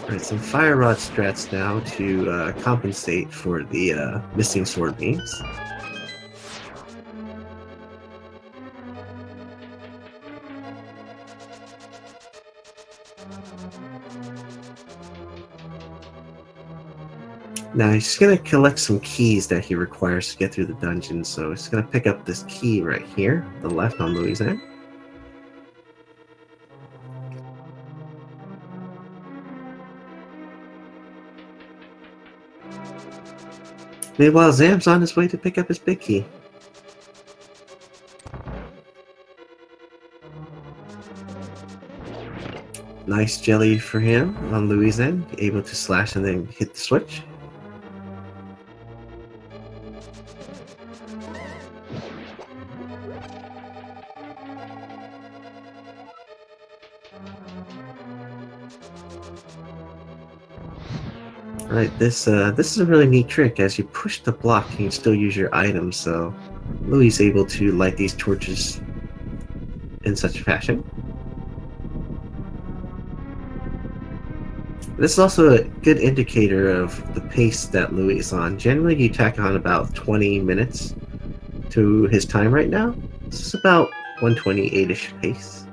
Alright, some fire rod strats now to compensate for the missing sword beams. Now he's going to collect some keys that he requires to get through the dungeon, so he's going to pick up this key right here, the left on Louis' end. Meanwhile, Zam's on his way to pick up his big key. Nice jelly for him on Louis' end, able to slash and then hit the switch. Alright, this is a really neat trick. As you push the block, you can still use your items, so Louis is able to light these torches in such fashion. This is also a good indicator of the pace that Louis is on. Generally, you tack on about 20 minutes to his time right now. This is about 128-ish pace.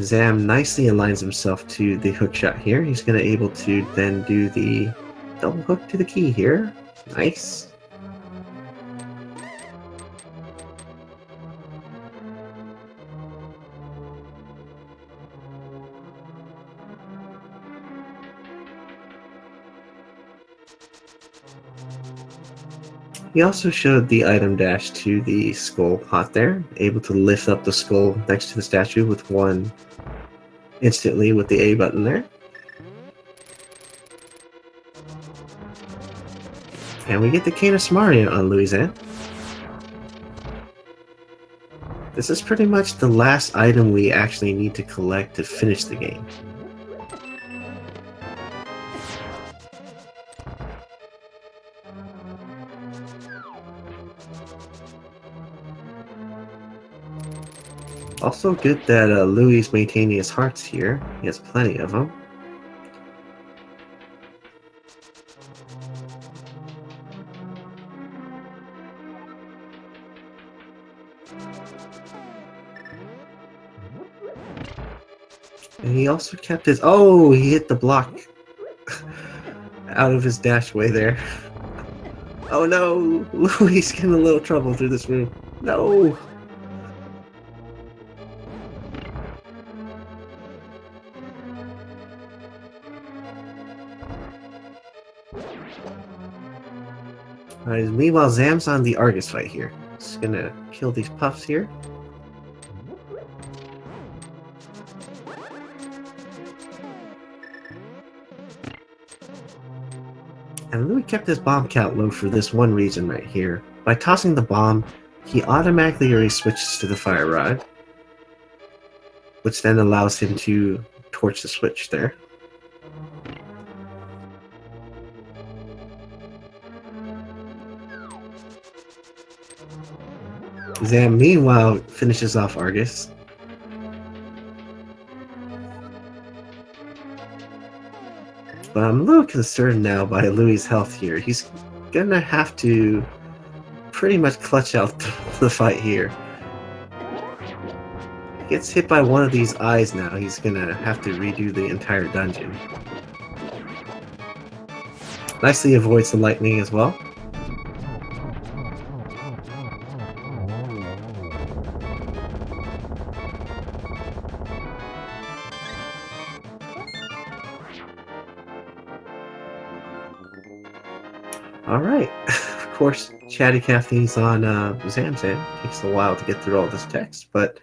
Zam nicely aligns himself to the hook shot here. He's going to able to then do the double hook to the key here. Nice. He also showed the item dash to the skull pot there, able to lift up the skull next to the statue with one instantly with the A button there. And we get the Cane of Samaria on Louis' end. This is pretty much the last item we actually need to collect to finish the game. Also good that Louis is maintaining his hearts here. He has plenty of them. And he also kept his... Oh, he hit the block out of his dash way there. Oh no, Louis is getting a little trouble through this room. No! Alright, meanwhile, Zam's on the Argus fight here. He's gonna kill these puffs here. And Louis kept his bomb count low for this one reason right here. By tossing the bomb, he automatically already switches to the fire rod, which then allows him to torch the switch there. Zam, meanwhile, finishes off Argus. But I'm a little concerned now by Louis' health here. He's gonna have to pretty much clutch out the fight here. He gets hit by one of these eyes now. He's gonna have to redo the entire dungeon. Nicely avoids the lightning as well. Alright, of course, Chatty Caffeine's on Zamzam. Takes a while to get through all this text, but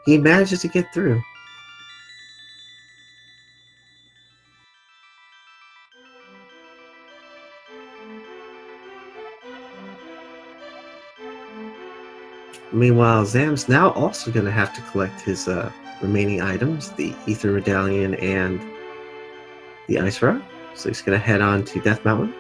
he manages to get through. Meanwhile, Zam's now also going to have to collect his remaining items, the Ether Medallion and the Ice Rock. So he's going to head on to Death Mountain.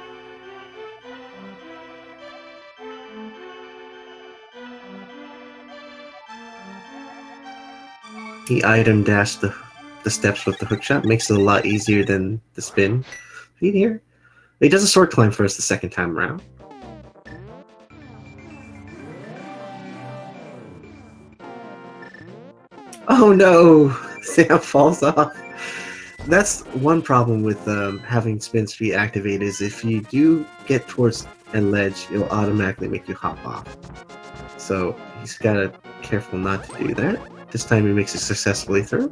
He item dashed the steps with the hookshot. Makes it a lot easier than the spin feat here. He does a sword climb for us the second time around. Oh no! Sam falls off. That's one problem with having spin speed activated is if you do get towards a ledge, it will automatically make you hop off. So he's got to be careful not to do that. This time he makes it successfully through.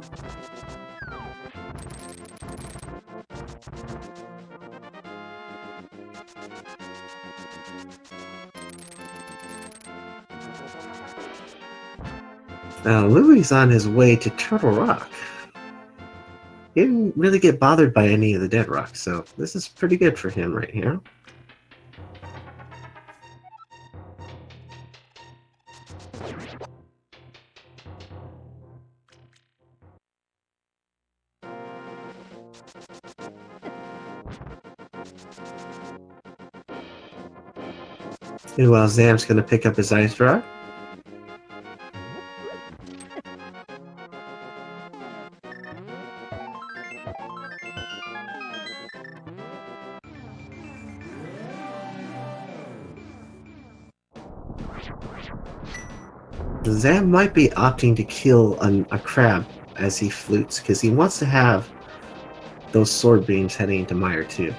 Now Louie's on his way to Turtle Rock. He didn't really get bothered by any of the dead rocks, so this is pretty good for him right here. Meanwhile, Zam's going to pick up his Ice Rock. Zam might be opting to kill a crab as he flutes, because he wants to have those sword beams heading into Mire too.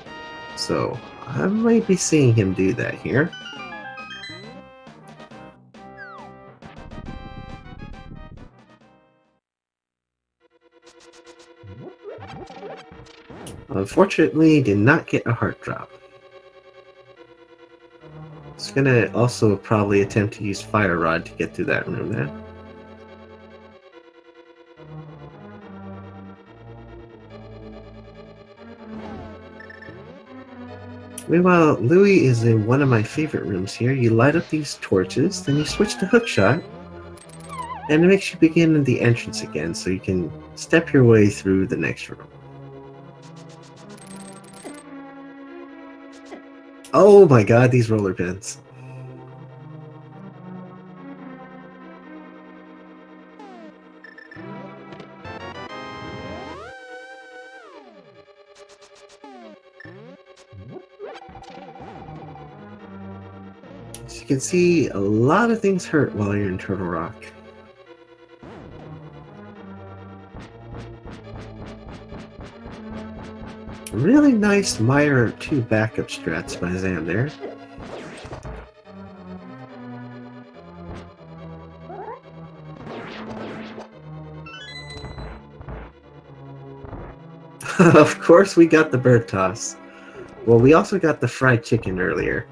So I might be seeing him do that here. Unfortunately, did not get a heart drop. It's gonna also probably attempt to use Fire Rod to get through that room there. Meanwhile, Louie is in one of my favorite rooms here. You light up these torches, then you switch to hookshot, and it makes you begin in the entrance again, so you can step your way through the next room. Oh my god, these roller pins. As you can see, a lot of things hurt while you're in Turtle Rock. Really nice Mire 2 backup strats by Zam there. Of course we got the bird toss. Well, we also got the fried chicken earlier.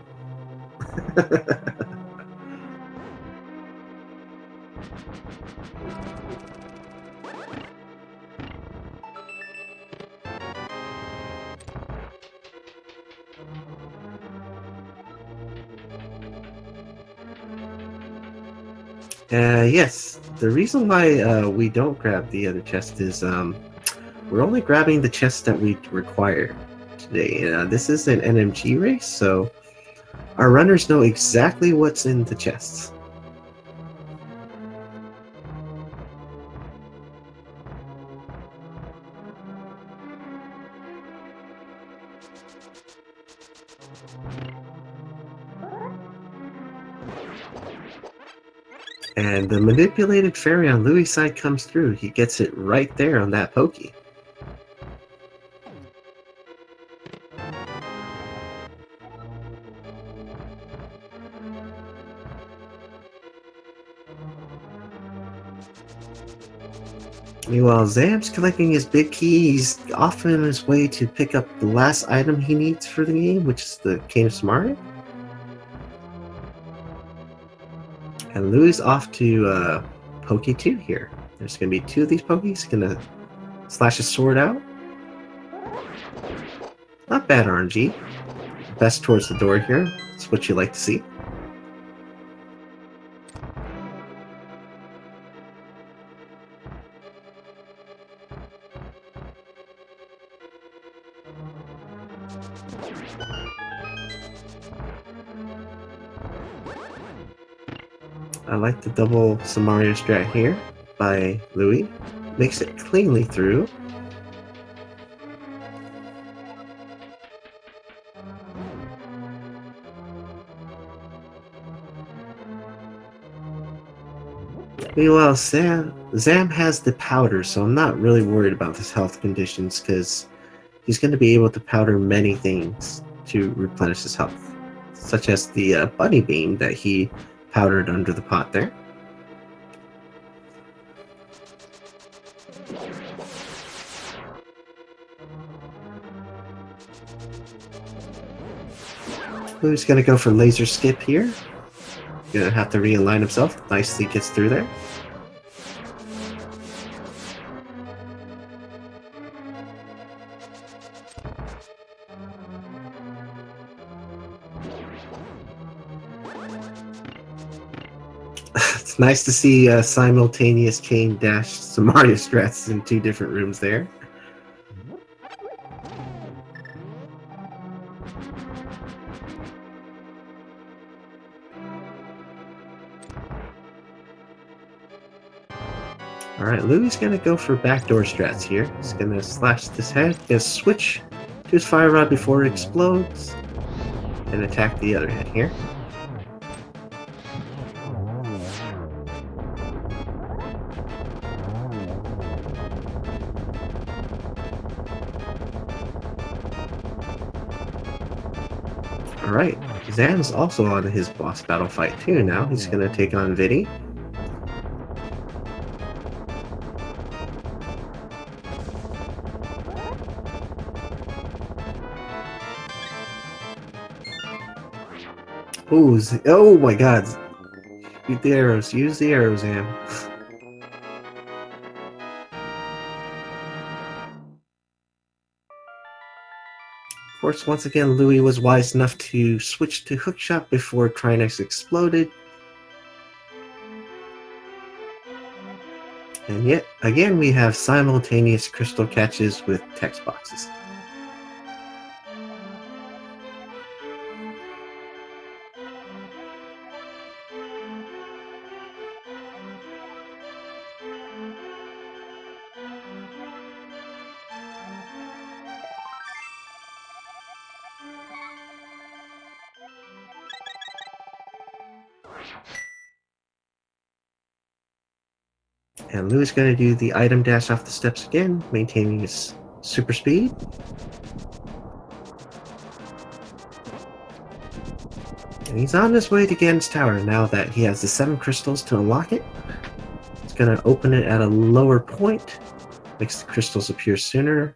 Yes, the reason why we don't grab the other chest is we're only grabbing the chests that we require today. This is an NMG race, so our runners know exactly what's in the chests. And the manipulated fairy on Louis' side comes through. He gets it right there on that pokey. Meanwhile, Zam's collecting his big key. He's off on his way to pick up the last item he needs for the game, which is the Cane of Samaria. And Louis off to Pokey 2 here. There's going to be 2 of these Pokeys. He's going to slash his sword out. Not bad RNG. Best towards the door here. That's what you like to see. I like the double Samaria strat here by Louis. Makes it cleanly through. Meanwhile, Zam has the powder, so I'm not really worried about his health conditions because he's going to be able to powder many things to replenish his health, such as the bunny beam that he powdered under the pot there. Who's going to go for laser skip here? Going to have to realign himself. Nicely gets through there. It's nice to see simultaneous cane dash Samaria strats in 2 different rooms there. Alright, Louis gonna go for backdoor strats here. He's gonna slash this head, gonna switch to his fire rod before it explodes, and attack the other head here. Alright, Zam's also on his boss battle fight too now. He's gonna take on Viddy. Ooh, oh my god. Shoot the arrows. Use the arrows, Zam. Of course, once again, Louis was wise enough to switch to hookshot before Trinex exploded. And yet, again, we have simultaneous crystal catches with text boxes. And Louis is going to do the item dash off the steps again, maintaining his super speed. And he's on his way to Ganon's Tower now that he has the 7 crystals to unlock it. He's going to open it at a lower point, makes the crystals appear sooner.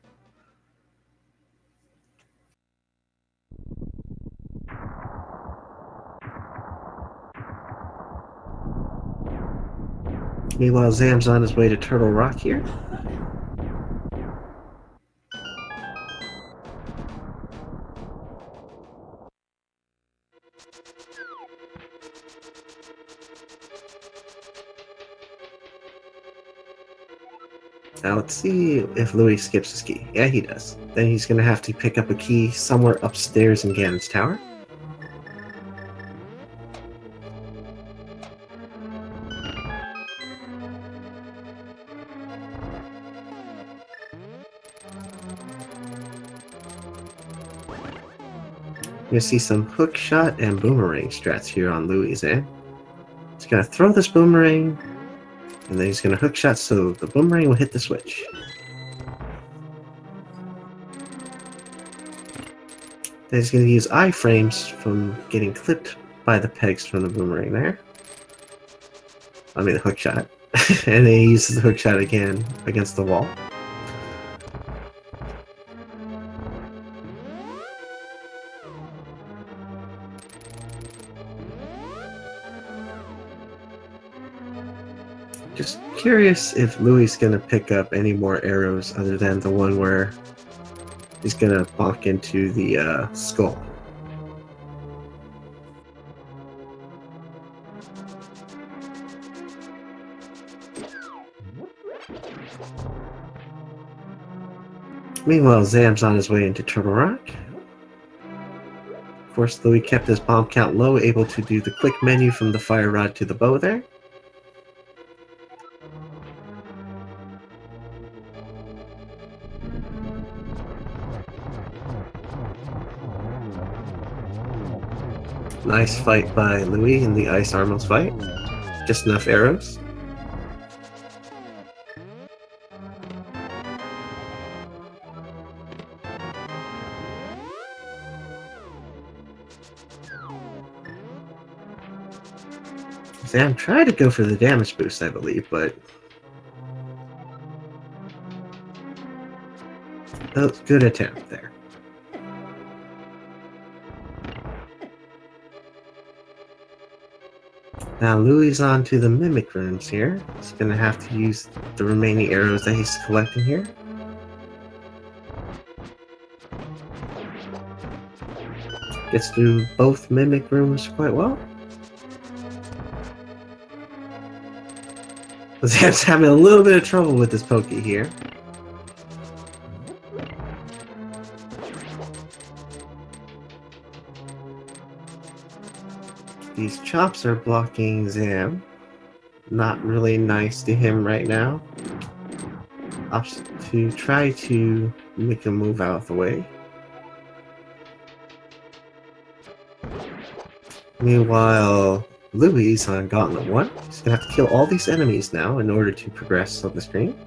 Meanwhile, Zam's on his way to Turtle Rock here. Now let's see if Louis skips his key. Yeah, he does. Then he's going to have to pick up a key somewhere upstairs in Ganon's Tower. You're going to see some hook shot and boomerang strats here on Louis, eh? He's gonna throw this boomerang, and then he's gonna hook shot so the boomerang will hit the switch. Then he's gonna use iframes from getting clipped by the pegs from the boomerang there. I mean the hook shot. And then he uses the hook shot again against the wall. Just curious if Louie's gonna pick up any more arrows other than the one where he's gonna bonk into the skull. Meanwhile, Zam's on his way into Turtle Rock. Of course, Louie kept his bomb count low, able to do the quick menu from the fire rod to the bow there. Nice fight by Louie in the Ice Armos fight. Just enough arrows. Zam tried to go for the damage boost, I believe, but that was a good attempt there. Now Louie's on to the Mimic rooms here. He's going to have to use the remaining arrows that he's collecting here. Gets through both Mimic rooms quite well. Zam's having a little bit of trouble with this Pokey here. These chops are blocking Zam. Not really nice to him right now. Opts to try to make him move out of the way. Meanwhile, Louie's on Gauntlet 1. He's gonna have to kill all these enemies now in order to progress on the screen.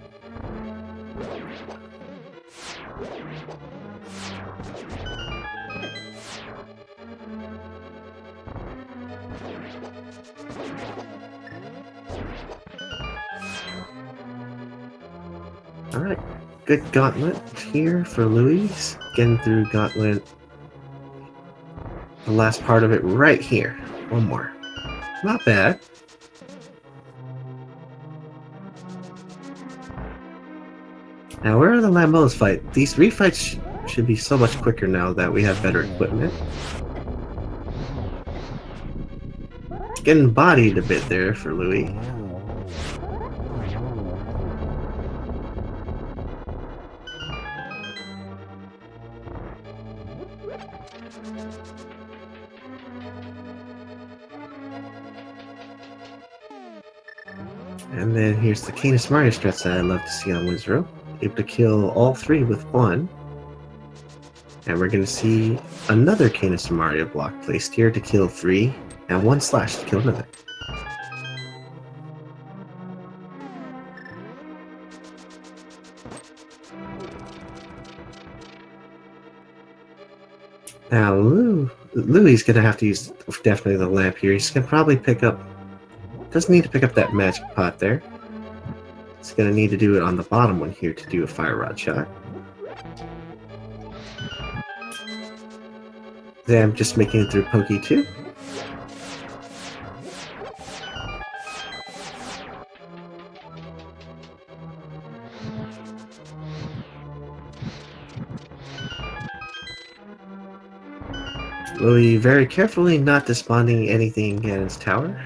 Alright, good Gauntlet here for Louie. Getting through Gauntlet. The last part of it right here. One more. Not bad. Now, where are the Lambos fight? These refights should be so much quicker now that we have better equipment. Getting bodied a bit there for Louie. And then here's the Canis Mario strats that I love to see on Wizzrow. Able to kill all three with one. And we're going to see another Canis Mario block placed here to kill three, and one slash to kill another. Now Louie's going to have to use definitely the lamp here. He's going to probably pick up... Doesn't need to pick up that magic pot there. It's going to need to do it on the bottom one here to do a fire rod shot. Then just making it through Pokey 2. Louie very carefully not despawning anything in his tower.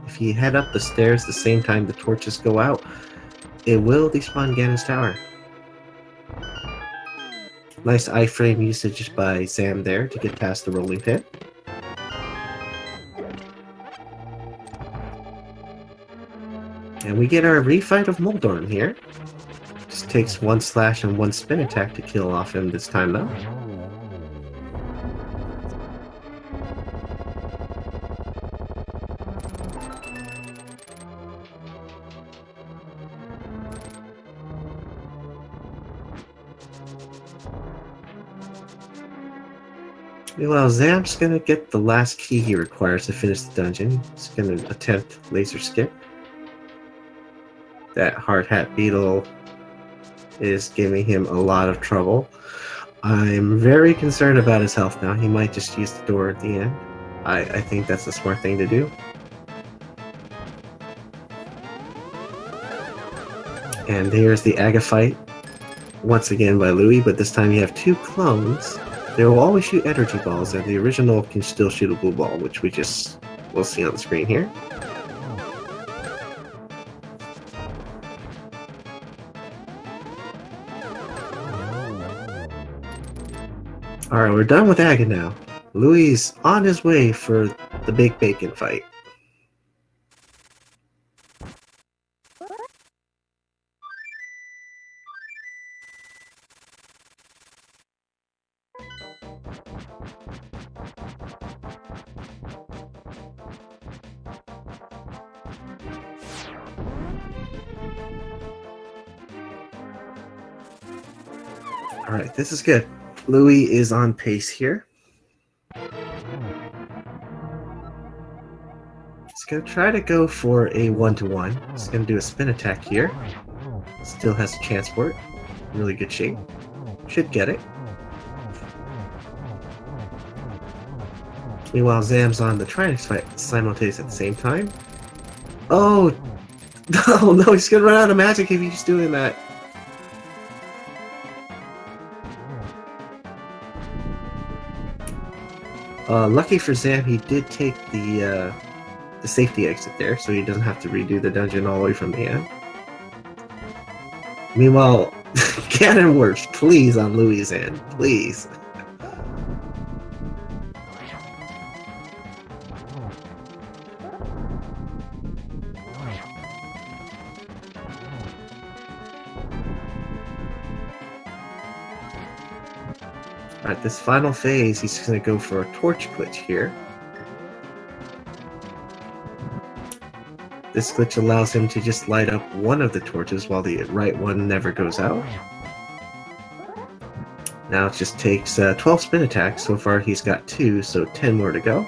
If you head up the stairs the same time the torches go out, it will despawn Ganon's tower. Nice iframe usage by Zam there to get past the rolling pit. And we get our refight of Moldorm here. Just takes one slash and one spin attack to kill off him this time though. Meanwhile, Zam's gonna get the last key he requires to finish the dungeon. He's gonna attempt laser skip. That hard hat beetle is giving him a lot of trouble. I'm very concerned about his health now. He might just use the door at the end. I think that's a smart thing to do. And here's the Aga fight, once again by Louis, but this time you have two clones. They will always shoot energy balls, and the original can still shoot a blue ball, which we'll see on the screen here. Alright, we're done with Aga now. Louis is on his way for the big bacon fight. Alright, this is good. Louis is on pace here. He's going to try to go for a 1-to-1. He's going to do a spin attack here. Still has a chance for it. Really good shape. Should get it. Meanwhile, Zam's on the Trinix fight simultaneously at the same time. Oh! Oh no, he's going to run out of magic if he's doing that. Lucky for Zam, he did take the safety exit there, so he doesn't have to redo the dungeon all the way from the end. Meanwhile, cannon works, please, on Louis' end, please. Alright, this final phase, he's going to go for a torch glitch here. This glitch allows him to just light up one of the torches while the right one never goes out. Now it just takes 12 spin attacks. So far he's got 2, so 10 more to go.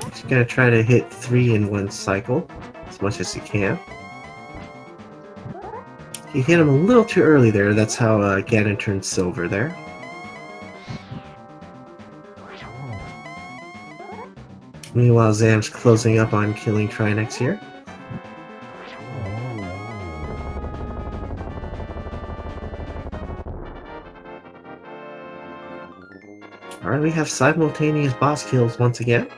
He's going to try to hit 3 in one cycle, as much as he can. He hit him a little too early there, that's how Ganon turned silver there. Meanwhile, Zam's closing up on killing Trinix here. Alright, we have simultaneous boss kills once again.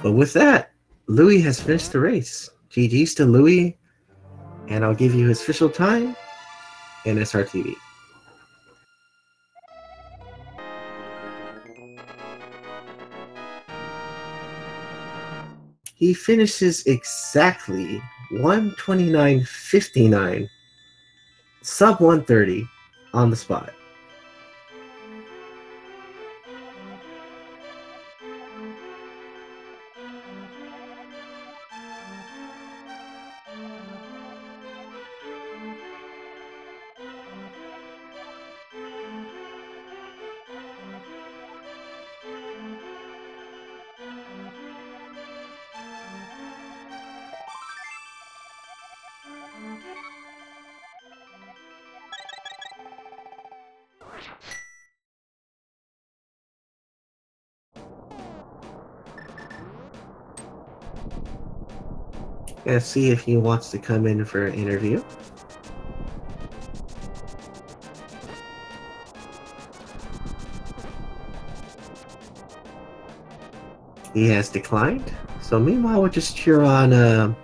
But with that, Louis has finished the race. GG's to Louis, and I'll give you his official time and SRTV. He finishes exactly 129.59, sub 130 on the spot. Gonna see if he wants to come in for an interview. He has declined. So meanwhile, we'll just cheer on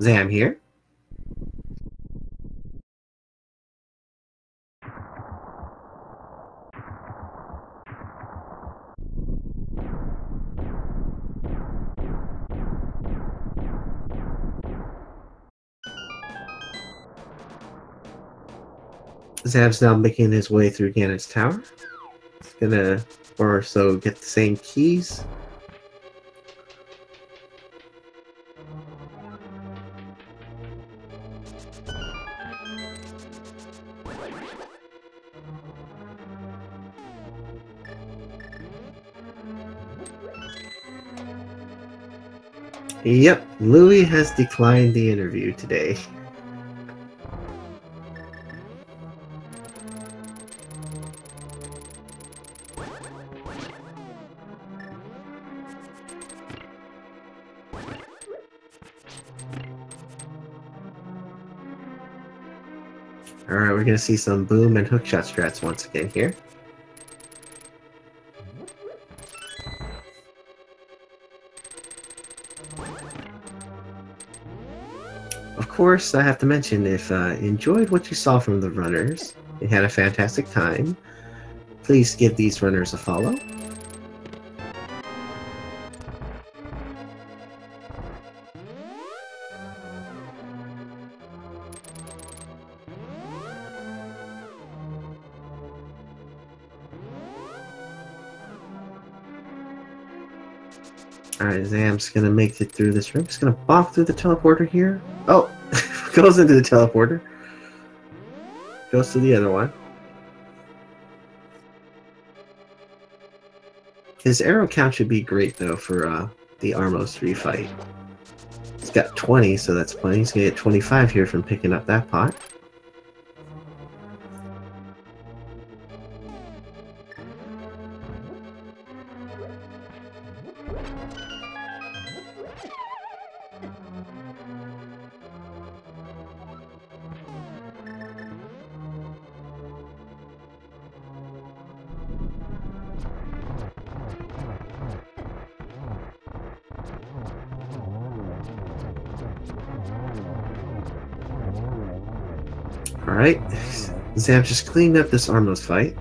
Zam here. Zab's now making his way through Ganon's tower. He's gonna, or so, get the same keys. Yep, Louis has declined the interview today. Alright, we're gonna see some boom and hookshot strats once again here. Of course, I have to mention, if you enjoyed what you saw from the runners and had a fantastic time, please give these runners a follow. Alright, Zam's gonna make it through this room. He's gonna bonk through the teleporter here. Oh! Goes into the teleporter. Goes to the other one. His arrow count should be great, though, for the Armos 3 fight. He's got 20, so that's plenty. He's gonna get 25 here from picking up that pot. Alright, Zam just cleaned up this Armos fight.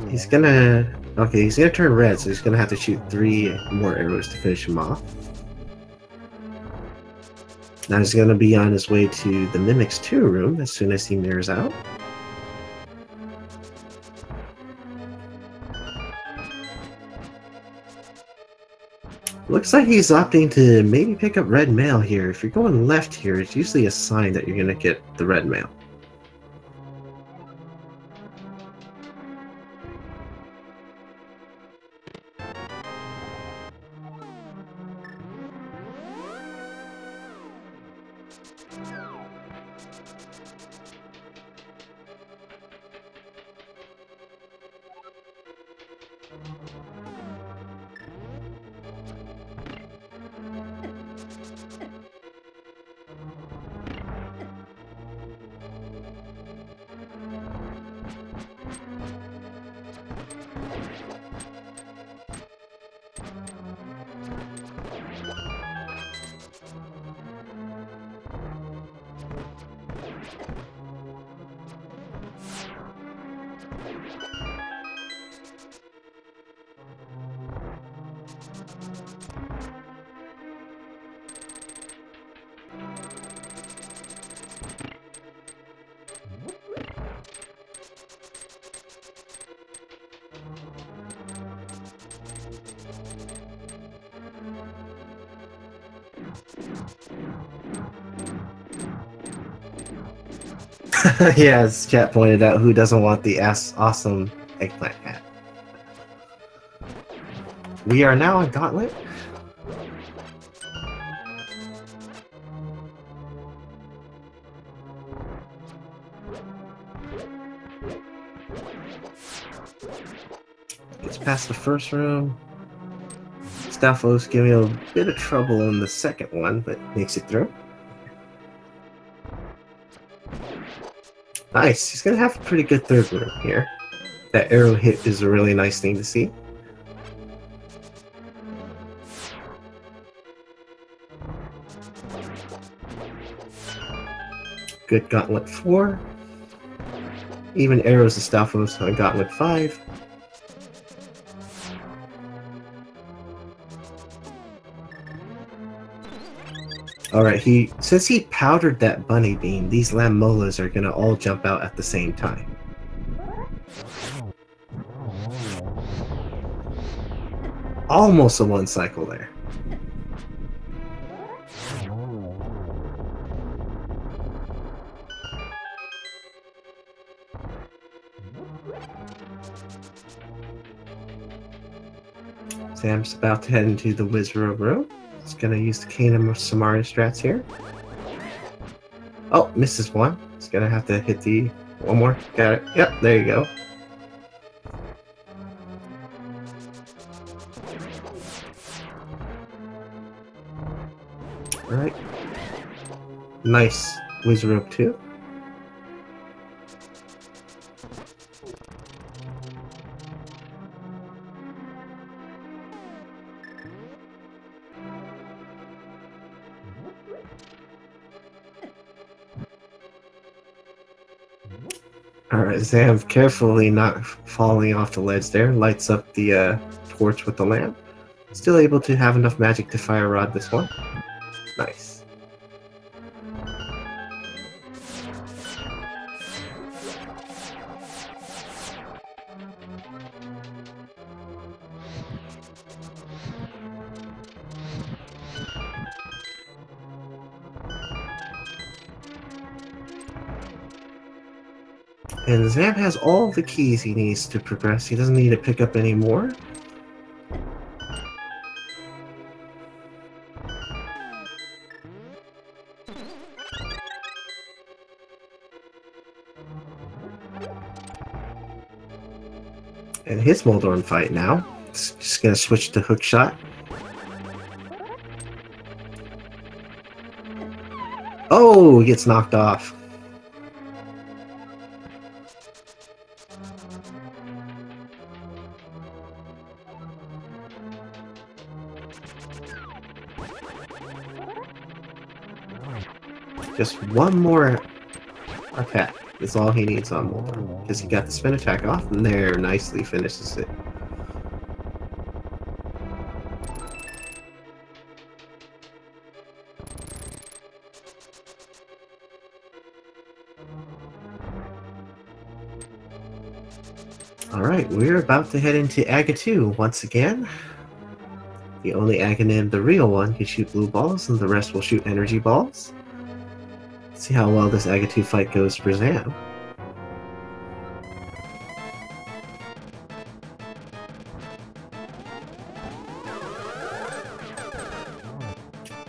He's gonna... Okay, he's gonna turn red, so he's gonna have to shoot 3 more arrows to finish him off. Now he's gonna be on his way to the Mimics 2 room as soon as he mirrors out. Looks like he's opting to maybe pick up red mail here. If you're going left here, it's usually a sign that you're going to get the red mail. Yeah, as chat pointed out, who doesn't want the awesome eggplant hat? We are now on Gauntlet. Gets past the first room. Stalfos giving a bit of trouble in the second one, but makes it through. Nice. He's going to have a pretty good third room here. That arrow hit is a really nice thing to see. Good Gauntlet 4. Even arrows to Stalfos on Gauntlet 5. Alright, since he powdered that bunny bean, these Lamolas are gonna all jump out at the same time. Almost a one cycle there. Sam's about to head into the Wizard room. He's gonna use the Kane and Samari strats here. Oh, misses one. He's gonna have to hit the one more. Got it. Yep, there you go. Alright. Nice. Wizard rope 2. Alright, Zam carefully not falling off the ledge there, lights up the torch with the lamp. Still able to have enough magic to fire rod this one. Nice. And Zam has all the keys he needs to progress. He doesn't need to pick up any more. And his Moldorm fight now. It's just gonna switch to hook shot. Oh, he gets knocked off. Just one more attack is all he needs on Moldorm, because he got the spin attack off, and there nicely finishes it. Alright, we're about to head into Aga 2 once again. The only Aghanim, the real one, can shoot blue balls, and the rest will shoot energy balls. Let's see how well this Aga 2 fight goes for Zam.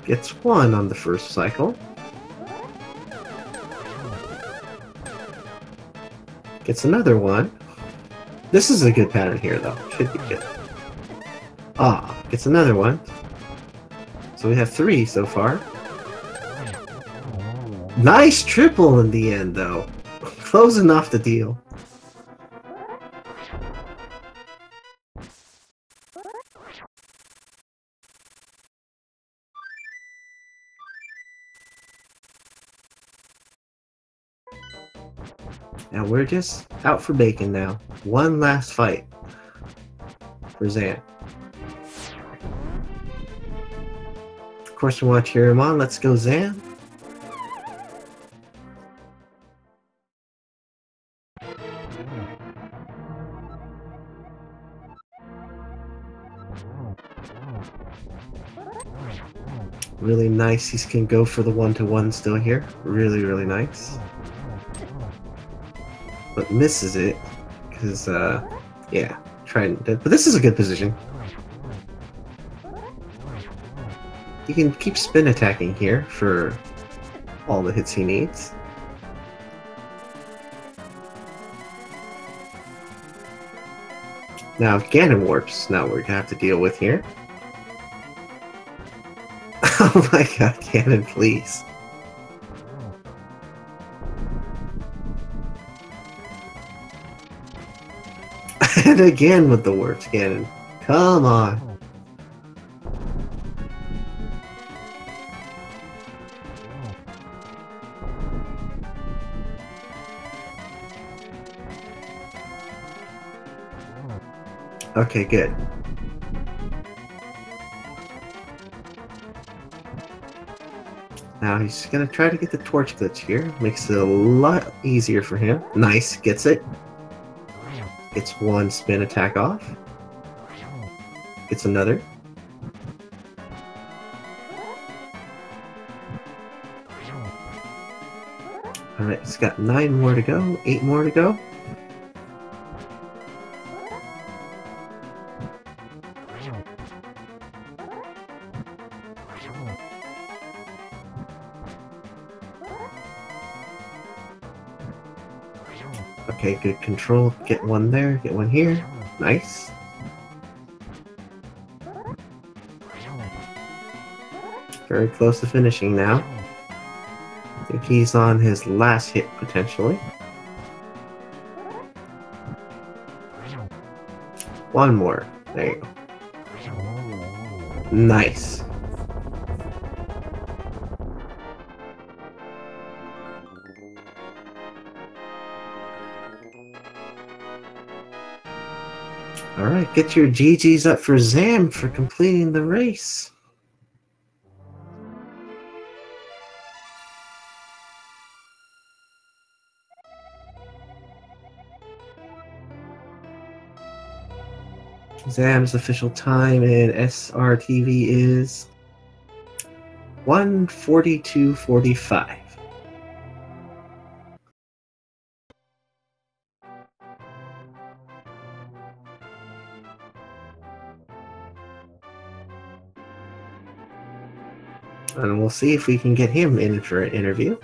Gets one on the first cycle. Gets another one. This is a good pattern here, though. Should be good. Ah, gets another one. So we have 3 so far. Nice triple in the end, though. Closing off the deal. And we're just out for bacon now. One last fight for Zam. Of course, we want to cheer him on. Let's go, Zam. Really nice. He can go for the 1-to-1 still here. Really, really nice. But misses it because, yeah, trying. But this is a good position. You can keep spin attacking here for all the hits he needs. Now, Ganon warps. Now we're gonna have to deal with here. Oh my god, Ganon, please. And again with the warps, Ganon. Come on. Okay, good. Now he's gonna try to get the torch glitch here. Makes it a lot easier for him. Nice, gets it. Gets one spin attack off. Gets another. Alright, he's got 9 more to go, 8 more to go. Okay, good control. Get one there, get one here. Nice. Very close to finishing now. I think he's on his last hit, potentially. One more. There you go. Nice. Alright, get your GGs up for Zam for completing the race. Zam's official time in SRTV is 1:42:45. And we'll see if we can get him in for an interview.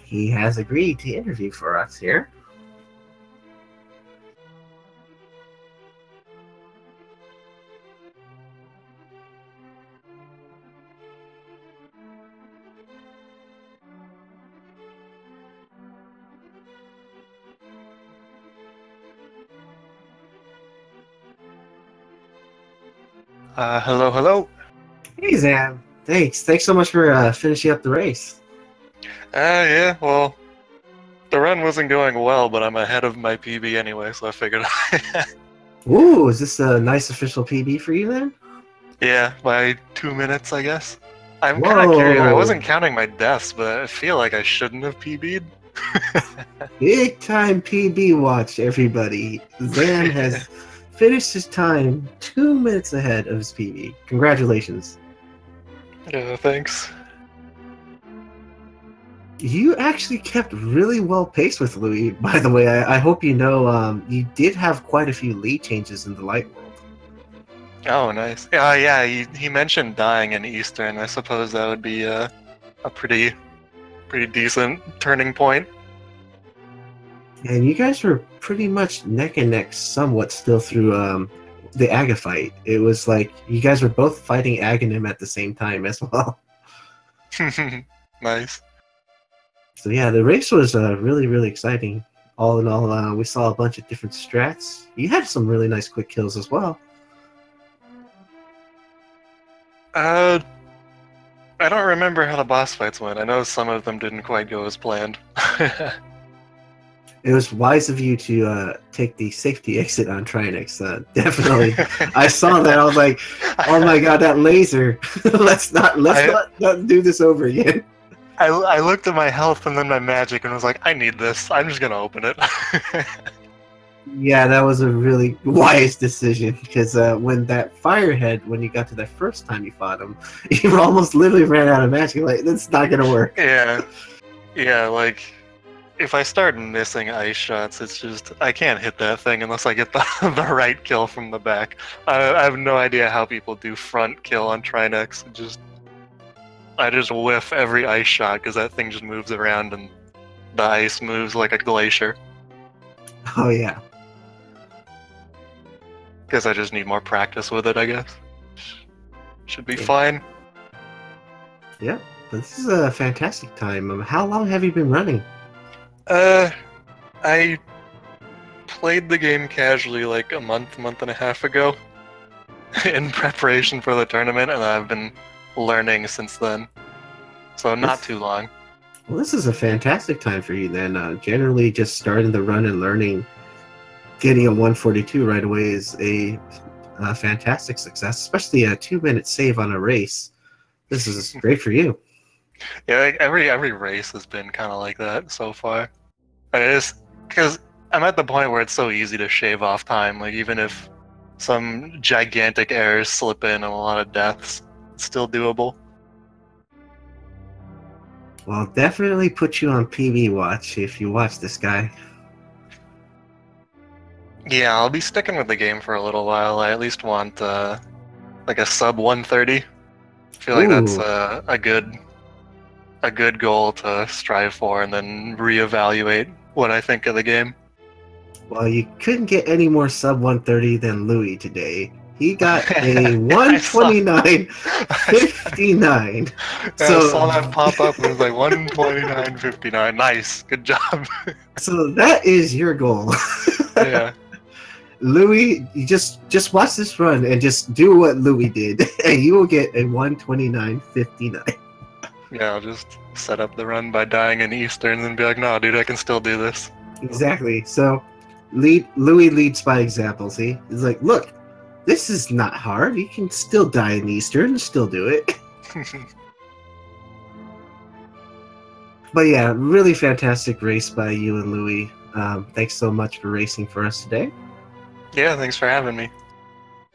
He has agreed to interview for us here. Hello, hello. Hey, Zam. Thanks so much for finishing up the race. Yeah, well, the run wasn't going well, but I'm ahead of my PB anyway, so I figured Ooh, is this a nice official PB for you then? yeah, by 2 minutes, I guess. I'm Whoa. kind of curious. I wasn't counting my deaths, but I feel like I shouldn't have PB'd. Big time PB watch, everybody. Zam has finished his time 2 minutes ahead of his PB. Congratulations. Yeah, thanks. You actually kept really well paced with Louis, by the way. I hope you know you did have quite a few lead changes in the light world. Oh, nice. Yeah, he mentioned dying in Eastern. I suppose that would be a pretty decent turning point. And you guys were pretty much neck and neck somewhat still through the Aga fight. It was like you guys were both fighting Aghanim at the same time as well. Nice. So yeah, the race was really, really exciting. All in all, we saw a bunch of different strats. You had some really nice quick kills as well. I don't remember how the boss fights went. I know some of them didn't quite go as planned. It was wise of you to take the safety exit on Trinix. Definitely, I saw that. I was like, "Oh my god, that laser! let's not do this over again." I looked at my health and then my magic and was like, I need this. I'm just gonna open it. Yeah, that was a really wise decision because when that Firehead, when you got to that first time you fought him, you almost literally ran out of magic. Like, that's not gonna work. Yeah, like if I start missing ice shots, it's just I can't hit that thing unless I get the right kill from the back. I have no idea how people do front kill on Trinex. I just whiff every ice shot because that thing just moves around and the ice moves like a glacier. Oh yeah. Guess I just need more practice with it, I guess. Should be fine. Yeah, this is a fantastic time. How long have you been running? I played the game casually like a month and a half ago in preparation for the tournament, and I've been learning since then. So not too long. Well, this is a fantastic time for you then. Generally, just starting the run and learning, getting a 142 right away is a fantastic success, especially a 2-minute save on a race. This is great for you. Yeah, like every race has been kind of like that so far. And it is because I'm at the point where it's so easy to shave off time. Like even if some gigantic errors slip in and a lot of deaths, it's still doable. Well, definitely put you on PB watch if you watch this guy. Yeah, I'll be sticking with the game for a little while. I at least want like a sub 130. I feel like that's Ooh. a good goal to strive for, and then reevaluate what I think of the game. Well, you couldn't get any more sub 130 than Louis today. He got a 129.59. So I saw that pop up and it was like 129.59. Nice, good job. So that is your goal. Yeah. Louis, you just watch this run and just do what Louis did, and you will get a 129.59. Yeah, I'll just set up the run by dying in Easterns and be like, no, dude, I can still do this. Exactly. So, Louis leads by example. See, he's like, look, this is not hard. You can still die in Eastern and still do it. But yeah, really fantastic race by you and Louis. Thanks so much for racing for us today. Yeah, thanks for having me.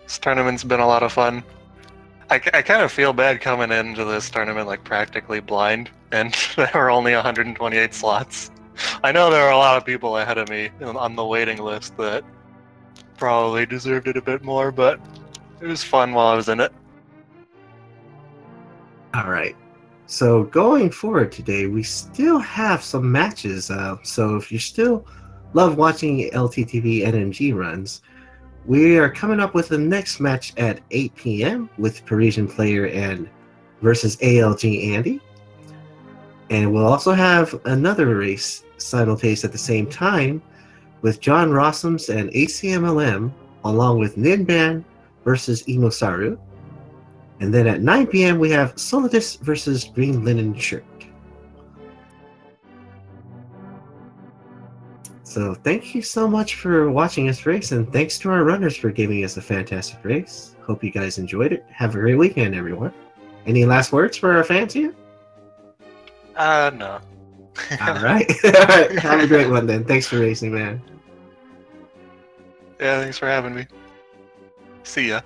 This tournament's been a lot of fun. I kind of feel bad coming into this tournament like practically blind, and there were only 128 slots. I know there are a lot of people ahead of me on the waiting list that probably deserved it a bit more, but it was fun while I was in it. All right. So going forward today, we still have some matches. So if you still love watching LTTP NMG runs, we are coming up with the next match at 8 p.m. with Parisian Player and versus ALG Andy. And we'll also have another race simultaneous at the same time with John Rossums and ACMLM, along with Ninban versus Imosaru. And then at 9 p.m. we have Solidus versus Green Linen Shirt. So thank you so much for watching us race, and thanks to our runners for giving us a fantastic race. Hope you guys enjoyed it. Have a great weekend, everyone. Any last words for our fans here? No. All right. All right. Have a great one then. Thanks for racing, man. Yeah, thanks for having me. See ya.